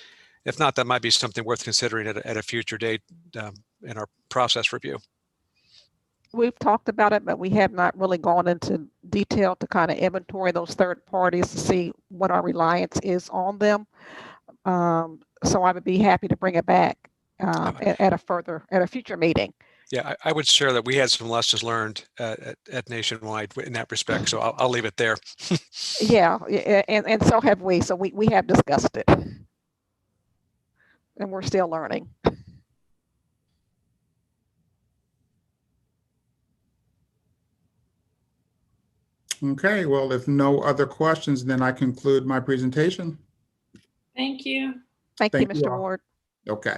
If not, that might be something worth considering at a future date in our process review. We've talked about it, but we have not really gone into detail to kind of inventory those third parties to see what our reliance is on them. So I would be happy to bring it back at a future meeting. Yeah, I would share that we had some lessons learned at Nationwide in that respect. So I'll leave it there. Yeah, and so have we. So we have discussed it, and we're still learning. Okay, well, if no other questions, then I conclude my presentation. Thank you. Thank you, you Mr. all. Ward. Okay.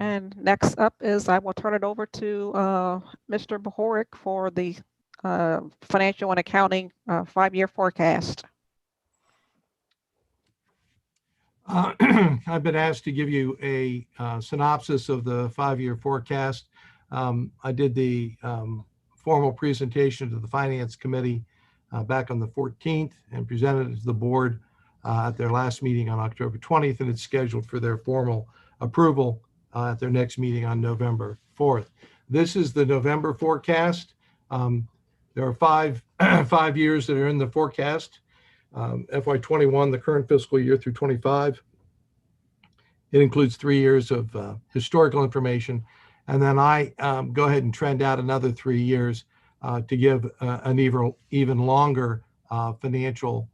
And next up is I will turn it over to Mr. Bohoric for the financial and accounting 5-year forecast. I've been asked to give you a synopsis of the 5-year forecast. I did the formal presentation to the Finance Committee back on the 14th and presented it to the board at their last meeting on October 20th, and it's scheduled for their formal approval at their next meeting on November 4th. This is the November forecast. There are five years that are in the forecast. FY21, the current fiscal year, through 25. It includes 3 years of historical information, And then I go ahead and trend out another 3 years to give an even longer financial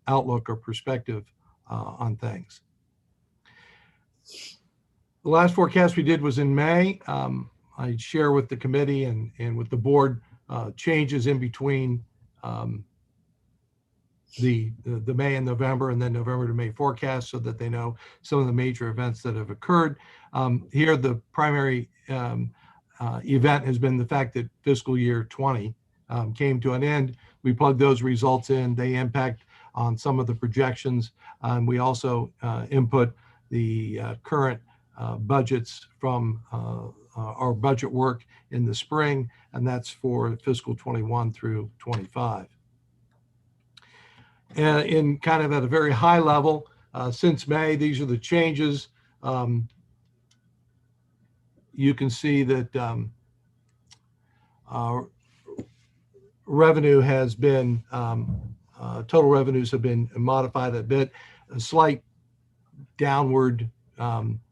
outlook or perspective on things. The last forecast we did was in May. I share with the committee and with the board changes in between the May and November, and then November to May forecast, so that they know some of the major events that have occurred. Here, the primary event has been the fact that fiscal year 20 came to an end. We plugged those results in. They impact on some of the projections. We also input the current budgets from our budget work in the spring, and that's for fiscal 21 through 25. In kind of at a very high level, since May, these are the changes. You can see that revenue has been, total revenues have been modified a bit, a slight downward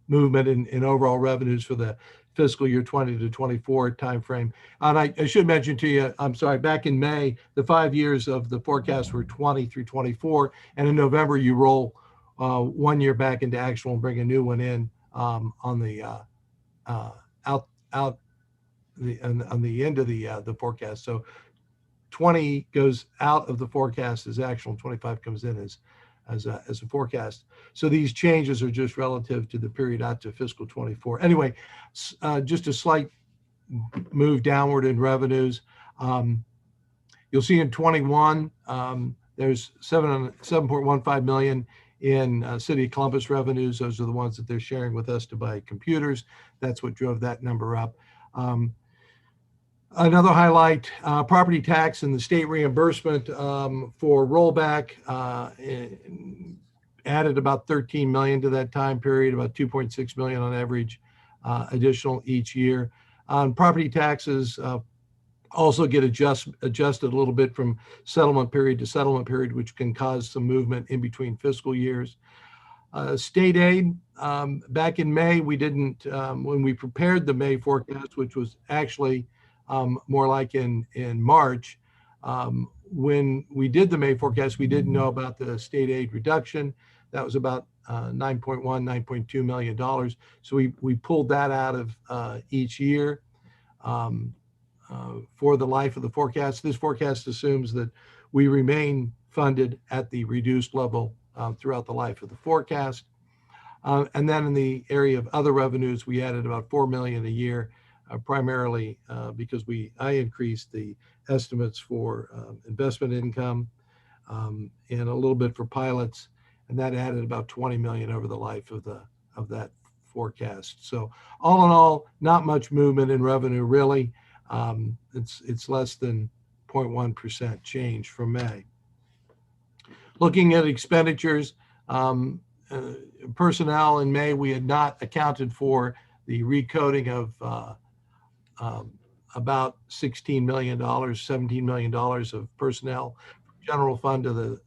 movement in overall revenues for the fiscal year 20 to 24 timeframe. And I should mention to you, I'm sorry, back in May, the 5 years of the forecast were 20 through 24. And in November, you roll 1 year back into actual and bring a new one in on the on the end of the forecast. So 20 goes out of the forecast as actual, and 25 comes in as a forecast. So these changes are just relative to the period out to fiscal 24. Anyway, just a slight move downward in revenues. You'll see in 21, there's 7.15 million in City of Columbus revenues. Those are the ones that they're sharing with us to buy computers. That's what drove that number up. Another highlight, property tax and the state reimbursement for rollback added about 13 million to that time period, about 2.6 million on average additional each year. Property taxes also get adjusted a little bit from settlement period to settlement period, which can cause some movement in between fiscal years. State aid, back in May, we didn't, when we prepared the May forecast, which was actually more like in March, when we did the May forecast, we didn't know about the state aid reduction. That was about $9.2 million. So we pulled that out of each year for the life of the forecast. This forecast assumes that we remain funded at the reduced level throughout the life of the forecast. And then in the area of other revenues, we added about 4 million a year, primarily because I increased the estimates for investment income and a little bit for pilots, and that added about 20 million over the life of that forecast. So all in all, not much movement in revenue really. It's less than 0.1% change from May. Looking at expenditures, personnel in May, we had not accounted for the recoding of about $16 million, $17 million of personnel, general fund to the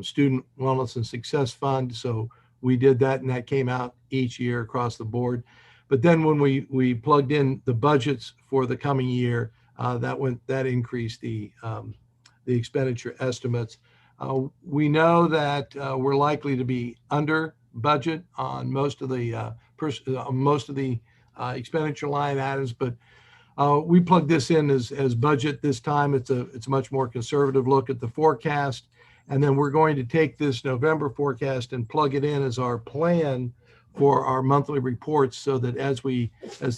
Student Wellness and Success Fund. So we did that, and that came out each year across the board. But then when we plugged in the budgets for the coming year, that increased the expenditure estimates. We know that we're likely to be under budget on most of the expenditure line items, but we plugged this in as budget this time. It's a much more conservative look at the forecast, and then we're going to take this November forecast and plug it in as our plan for our monthly reports, so that as the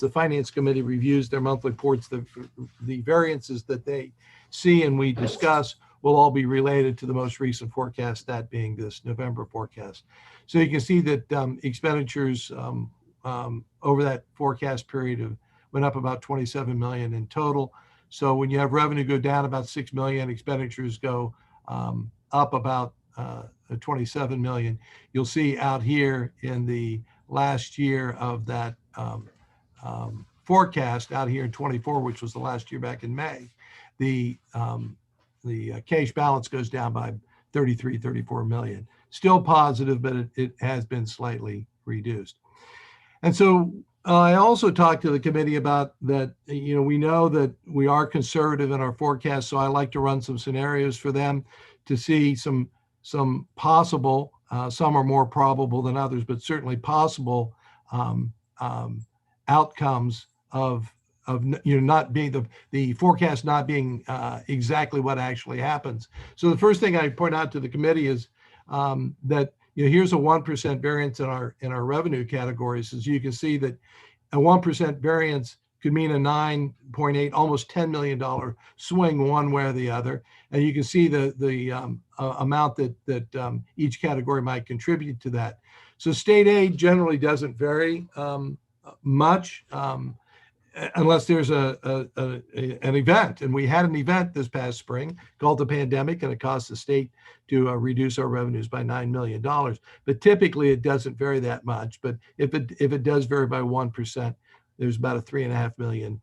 Finance Committee reviews their monthly reports, the variances that they see and we discuss will all be related to the most recent forecast, that being this November forecast. So you can see that expenditures over that forecast period went up about 27 million in total. So when you have revenue go down about 6 million, expenditures go up about 27 million. You'll see out here in the last year of that forecast, out here in 24, which was the last year back in May, the cash balance goes down by 34 million. Still positive, but it has been slightly reduced. And so I also talked to the committee about that, we know that we are conservative in our forecast, so I like to run some scenarios for them to see some possible, some are more probable than others, but certainly possible um, outcomes of not being the forecast not being exactly what actually happens. So the first thing I point out to the committee is that here's a 1% variance in our revenue categories. As you can see that a 1% variance could mean a 9.8, almost $10 million swing one way or the other. And you can see the amount that each category might contribute to that. So state aid generally doesn't vary much unless there's an event. And we had an event this past spring called the pandemic, and it cost the state to reduce our revenues by $9 million. But typically it doesn't vary that much. But if it does vary by 1%, there's about a $3.5 million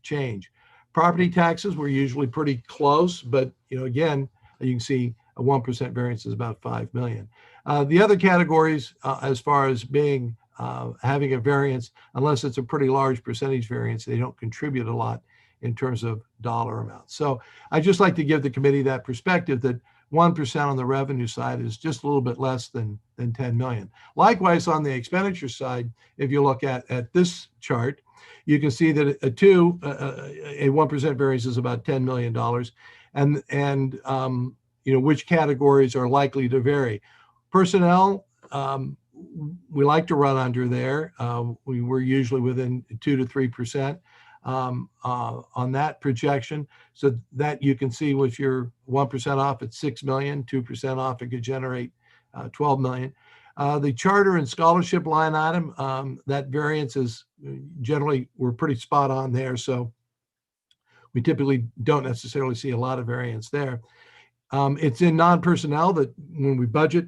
change. Property taxes were usually pretty close, but again, you can see a 1% variance is about 5 million. The other categories, as far as being having a variance, unless it's a pretty large percentage variance, they don't contribute a lot in terms of dollar amounts. So I just like to give the committee that perspective that 1% on the revenue side is just a little bit less than 10 million. Likewise, on the expenditure side, if you look at this chart, you can see that a 1% variance is about $10 million. And which categories are likely to vary. Personnel, we like to run under there. We were usually within 2 to 3% on that projection. So that you can see with your 1% off at 6 million, 2% off, it could generate 12 million. The charter and scholarship line item, that variance is generally, we're pretty spot on there. So we typically don't necessarily see a lot of variance there. It's in non-personnel that when we budget,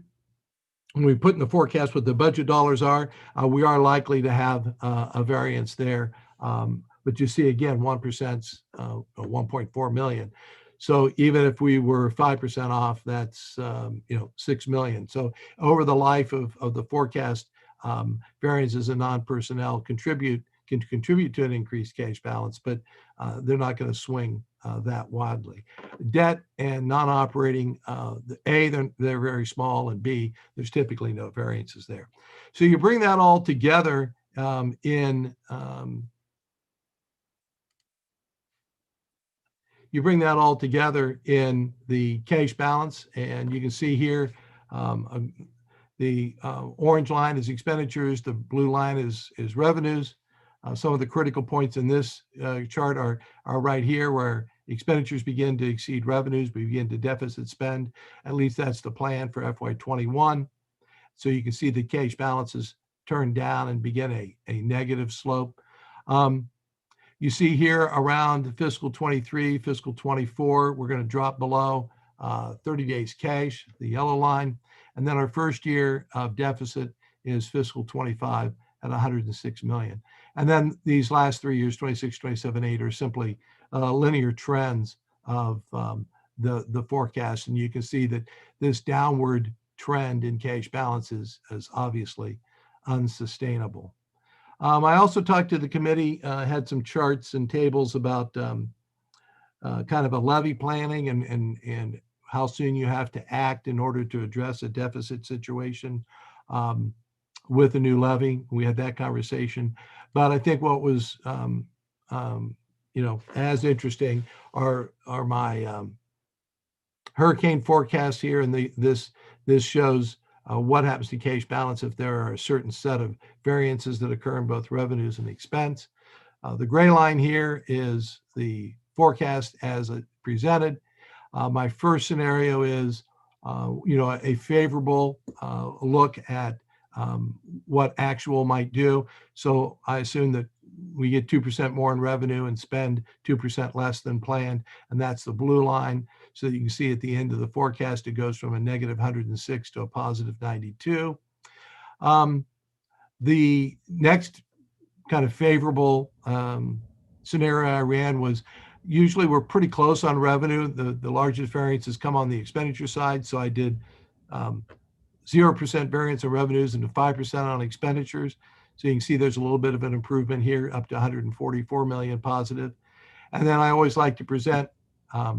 when we put in the forecast what the budget dollars are, we are likely to have a variance there. But you see, again, 1%'s 1.4 million. So even if we were 5% off, that's 6 million. So over the life of the forecast, variances in non-personnel can contribute to an increased cash balance, but they're not going to swing that widely. Debt and non-operating, A, they're very small, and B, there's typically no variances there. So you bring that all together in the cash balance, and you can see here the orange line is expenditures, the blue line is revenues. Some of the critical points in this chart are right here, where expenditures begin to exceed revenues, we begin to deficit spend. At least that's the plan for FY21. So you can see the cash balances turn down and begin a negative slope. You see here around fiscal 23, fiscal 24, we're going to drop below 30 days cash, the yellow line. And then our first year of deficit is fiscal 25 at 106 million. And then these last 3 years, 26, 27, 8, are simply linear trends of the forecast. And you can see that this downward trend in cash balances is obviously unsustainable. I also talked to the committee, had some charts and tables about kind of a levy planning and how soon you have to act in order to address a deficit situation with a new levy. We had that conversation. But I think what was as interesting are my hurricane forecasts here, and this shows what happens to cash balance if there are a certain set of variances that occur in both revenues and expense. The gray line here is the forecast as presented. My first scenario is, a favorable look at what actual might do. So I assume that we get 2% more in revenue and spend 2% less than planned, and that's the blue line. So that you can see at the end of the forecast, it goes from a negative 106 to a positive 92. The next kind of favorable scenario I ran was, usually we're pretty close on revenue. The largest variances come on the expenditure side. So I did 0% variance in revenues and 5% on expenditures. So you can see there's a little bit of an improvement here, up to 144 million positive. And then I always like to present a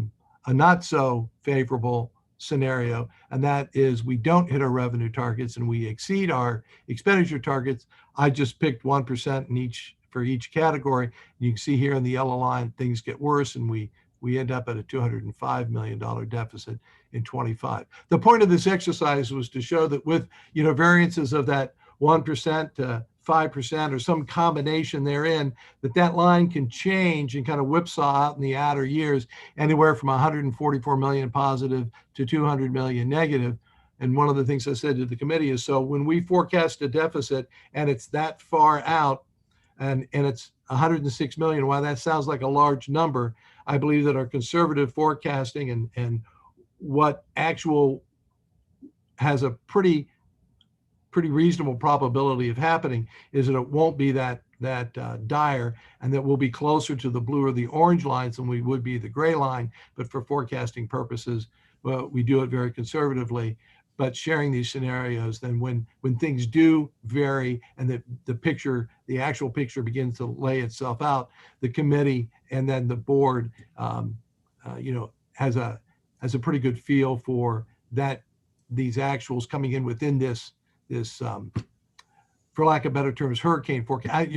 not so favorable scenario, and that is we don't hit our revenue targets and we exceed our expenditure targets. I just picked 1% for each category. You can see here in the yellow line, things get worse, and we end up at a $205 million deficit in 25. The point of this exercise was to show that with variances of that 1% to 5% or some combination therein, that line can change and kind of whipsaw out in the outer years, anywhere from 144 million positive to 200 million negative. And one of the things I said to the committee is, so when we forecast a deficit and it's that far out, and it's 106 million, while that sounds like a large number, I believe that our conservative forecasting and what actual has a pretty reasonable probability of happening is that it won't be that dire, and that we'll be closer to the blue or the orange lines than we would be the gray line. But for forecasting purposes, well, we do it very conservatively. But sharing these scenarios, then when things do vary and the actual picture begins to lay itself out, the committee and then the board, has a pretty good feel for that, these actuals coming in within this, for lack of better terms, hurricane forecast.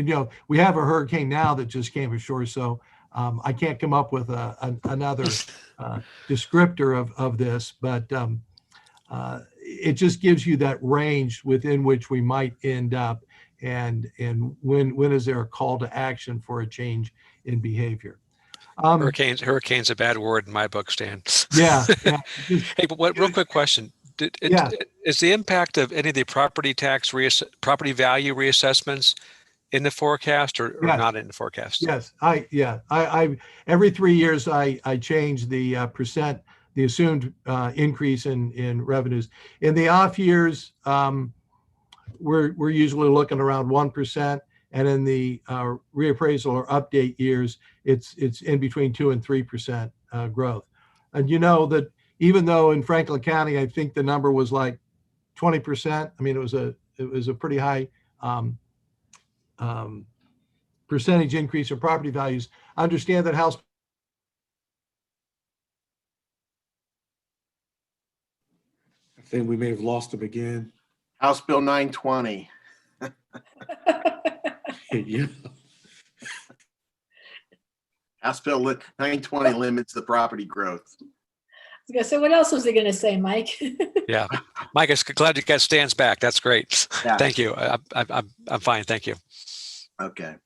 We have a hurricane now that just came ashore, so I can't come up with another descriptor of this, but it just gives you that range within which we might end up, and when is there a call to action for a change in behavior. Hurricane's a bad word in my book, Stan. Yeah. Hey, but real quick question. Is the impact of any of the property value reassessments in the forecast or not in the forecast? Yes, I every 3 years I change the percent, the assumed increase in revenues. In the off years, we're usually looking around 1%, and in the reappraisal or update years, it's in between 2 and 3% growth. And that even though in Franklin County, I think the number was like 20%. I mean, it was a pretty high percentage increase in property values. I understand that House. I think we may have lost him again. House Bill 920. Yeah. House Bill 920 limits the property growth. So what else was he going to say, Mike? Yeah, Mike, I'm glad you got Stan's back. That's great. Yeah. Thank you. I'm fine. Thank you. Okay.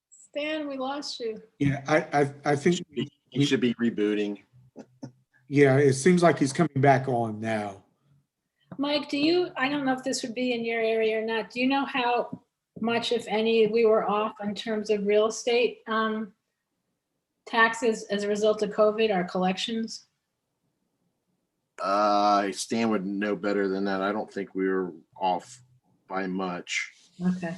Stan, we lost you. Yeah, I think he should be rebooting. Yeah, it seems like he's coming back on now. Mike, I don't know if this would be in your area or not. Do you know how much, if any, we were off in terms of real estate taxes as a result of COVID, our collections? Stan would know better than that. I don't think we were off by much. Okay.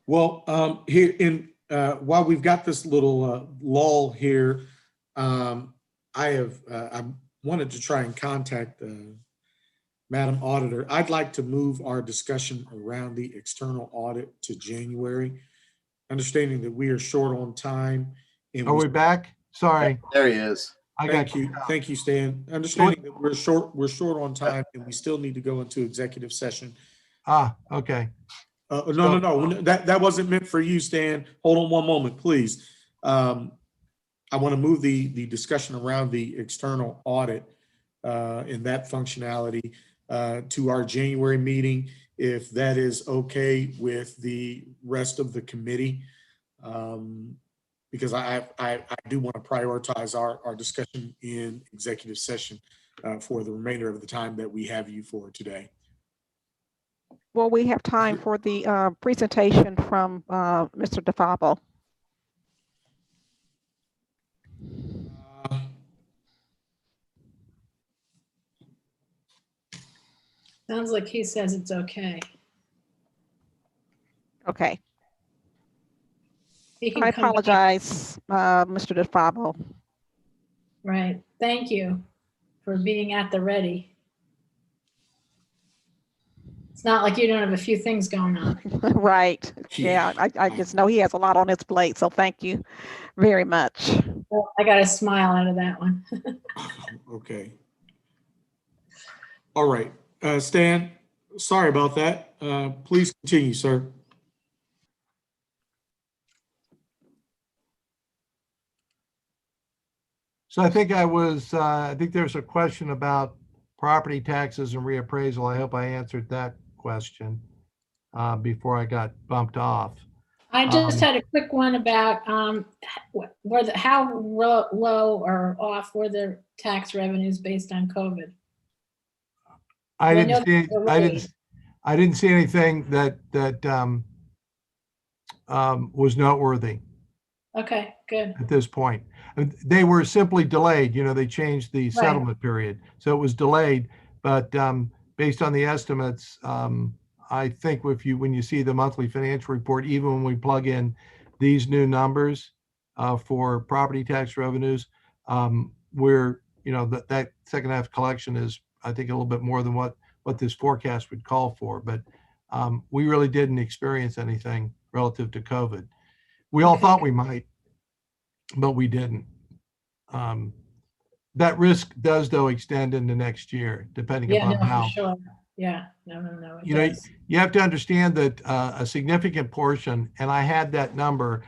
Well, here while we've got this little lull here, I wanted to try and contact Madam Auditor. I'd like to move our discussion around the external audit to January, understanding that we are short on time. Are we back? Sorry. There he is. Thank you, Stan. Understanding that we're short on time and we still need to go into executive session. Okay. No. That wasn't meant for you, Stan. Hold on one moment, please. I want to move the discussion around the external audit and that functionality to our January meeting, if that is okay with the rest of the committee, because I do want to prioritize our discussion in executive session for the remainder of the time that we have you for today. Well, we have time for the presentation from Mr. DeFabo. Sounds like he says it's okay. Okay. He can I come back. apologize, Mr. DeFabo. Right. Thank you for being at the ready. It's not like you don't have a few things going on. Right. Yeah, I just know he has a lot on his plate, so thank you very much. Well, I got a smile out of that one. Okay. All right. Stan, sorry about that. Please continue, sir. So I think I think there's a question about property taxes and reappraisal. I hope I answered that question before I got bumped off. I just had a quick one about how low or off were the tax revenues based on COVID? I know didn't see they're I delayed. didn't see anything that was noteworthy Okay, good. at this point. They were simply delayed. You know, they changed the settlement period, so it was delayed. But based on the estimates, I think when you see the monthly financial report, even when we plug in these new numbers for property tax revenues, we're that second half collection is, I think, a little bit more than what this forecast would call for. But we really didn't experience anything relative to COVID. We all thought we might, but we didn't. That risk does, though, extend into next year, depending upon how. For sure. Yeah, no, it You know, does. you have to understand that a significant portion, and I had that number,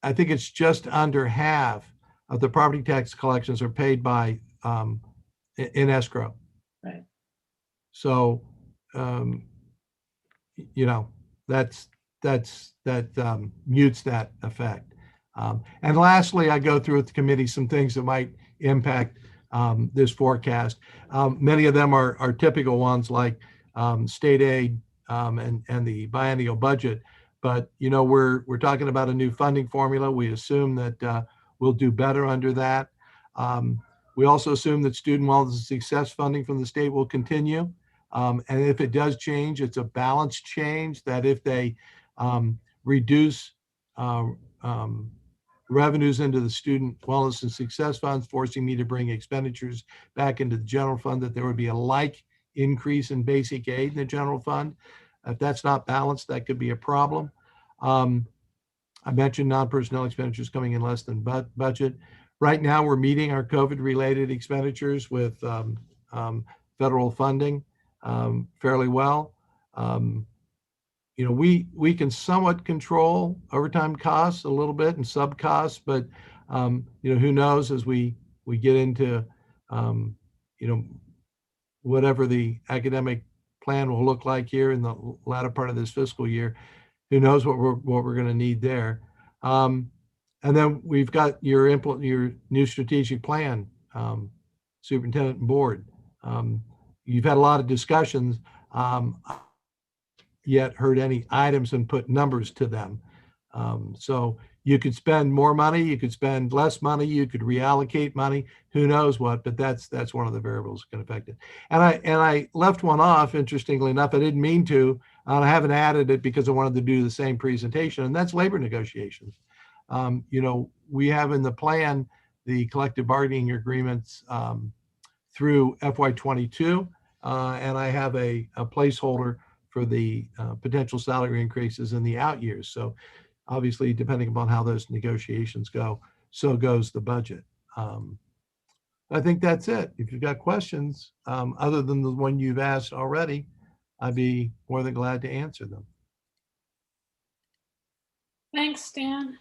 I think it's just under half of the property tax collections are paid by in escrow. Right. So, you know, that mutes that effect. And lastly, I go through with the committee some things that might impact this forecast. Many of them are typical ones, like state aid and the biennial budget. But you know, we're talking about a new funding formula. We assume that we'll do better under that. We also assume that student wellness and success funding from the state will continue. And if it does change, it's a balanced change, that if they reduce revenues into the student wellness and success funds, forcing me to bring expenditures back into the general fund, that there would be a like increase in basic aid in the general fund. If that's not balanced, that could be a problem. I mentioned non-personnel expenditures coming in less than budget. Right now, we're meeting our COVID-related expenditures with federal funding fairly well. You know, we can somewhat control overtime costs a little bit and sub costs, but you know, who knows, as we get into you know, whatever the academic plan will look like here in the latter part of this fiscal year, who knows what we're going to need there. And then we've got your new strategic plan, superintendent and board. You've had a lot of discussions, yet heard any items and put numbers to them. So you could spend more money, you could spend less money, you could reallocate money, who knows what, but that's one of the variables that can affect it. And I left one off, interestingly enough. I didn't mean to, I haven't added it because I wanted to do the same presentation, and that's labor negotiations. You know, we have in the plan the collective bargaining agreements through FY22, and I have a placeholder for the potential salary increases in the out years. So obviously, depending upon how those negotiations go, so goes the budget. I think that's it. If you've got questions, other than the one you've asked already, I'd be more than glad to answer them. Thanks, Stan.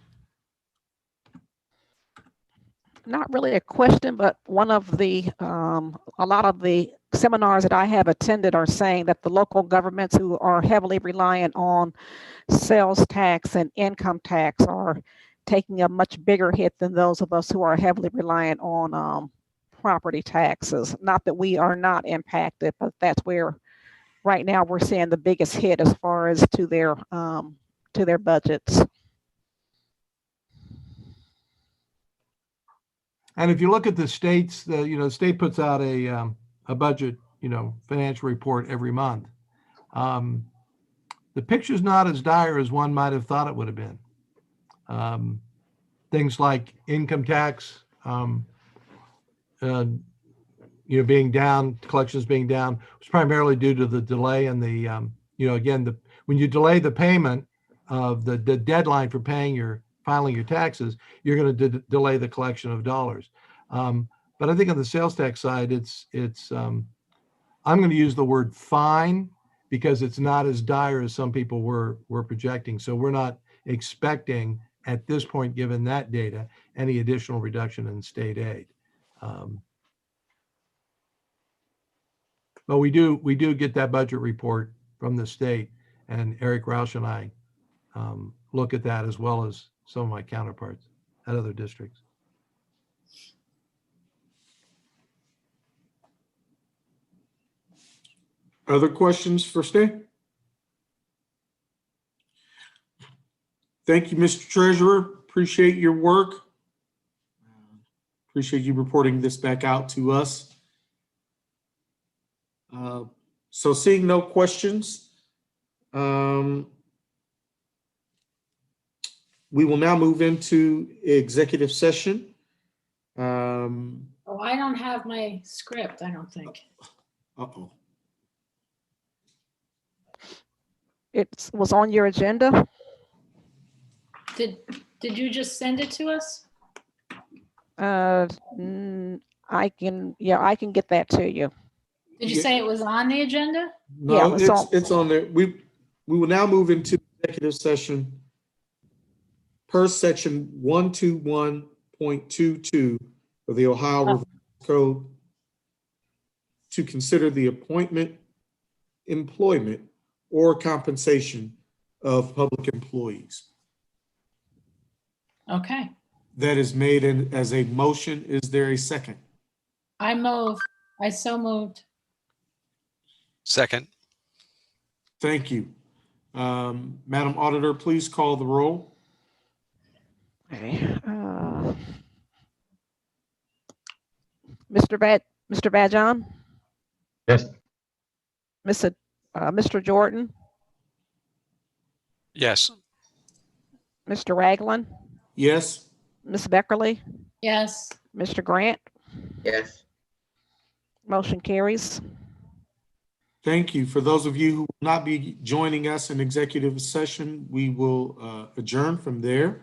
Not really a question, but one of the, a lot of the seminars that I have attended are saying that the local governments who are heavily reliant on sales tax and income tax are taking a much bigger hit than those of us who are heavily reliant on property taxes. Not that we are not impacted, but that's where right now we're seeing the biggest hit as far as to their budgets. And if you look at the states, the state puts out a budget, financial report every month. the picture's not as dire as one might have thought it would have been. Things like income tax, being down, collections being down, was primarily due to the delay in the, again, when you delay the payment of the deadline for filing your taxes, you're going to delay the collection of dollars. But I think on the sales tax side, I'm going to use the word fine because it's not as dire as some people were projecting. So we're not expecting at this point, given that data, any additional reduction in state aid. But we do get that budget report from the state, and Eric Roush and I look at that as well as some of my counterparts at other districts. Other questions for Stan? Thank you, Mr. Treasurer. Appreciate your work. Appreciate you reporting this back out to us. So seeing no questions, we will now move into executive session. Oh, I don't have my script, I don't think. Uh-oh. It was on your agenda. Did you just send it to us? I can get that to you. Did you say it was on the agenda? No, Yeah, it's on there. We will now move into executive session per section 121.22 of the Ohio Revised Code to consider the appointment, employment, or compensation of public employees. Okay. That is made as a motion. Is there a second? I so moved. Second. Thank you. Madam Auditor, please call the roll. Okay. Mr. Vajon? Yes. Mr. Jordan? Yes. Mr. Ragland? Yes. Ms. Beckerly? Yes. Mr. Grant? Yes. Motion carries. Thank you. For those of you who will not be joining us in executive session, we will adjourn from there.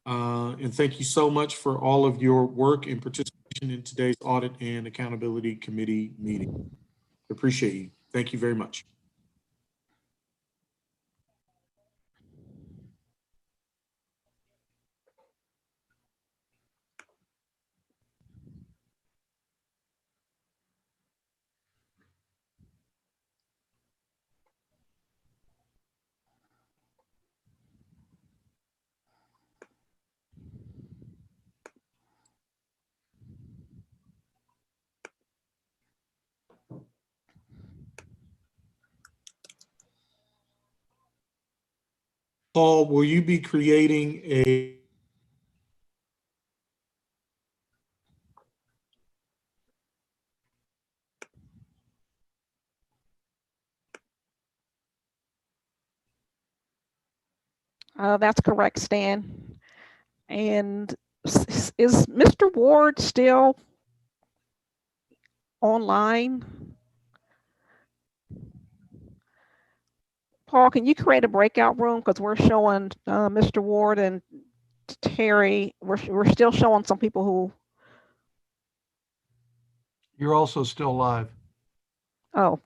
And thank you so much for all of your work and participation in today's Audit and Accountability Committee meeting. Appreciate you. Thank you very much. Paul, will you be creating a That's correct, Stan. And is Mr. Ward still online? Paul, can you create a breakout room? Because we're showing Mr. Ward and Terry. We're still showing some people who. You're also still live. Oh.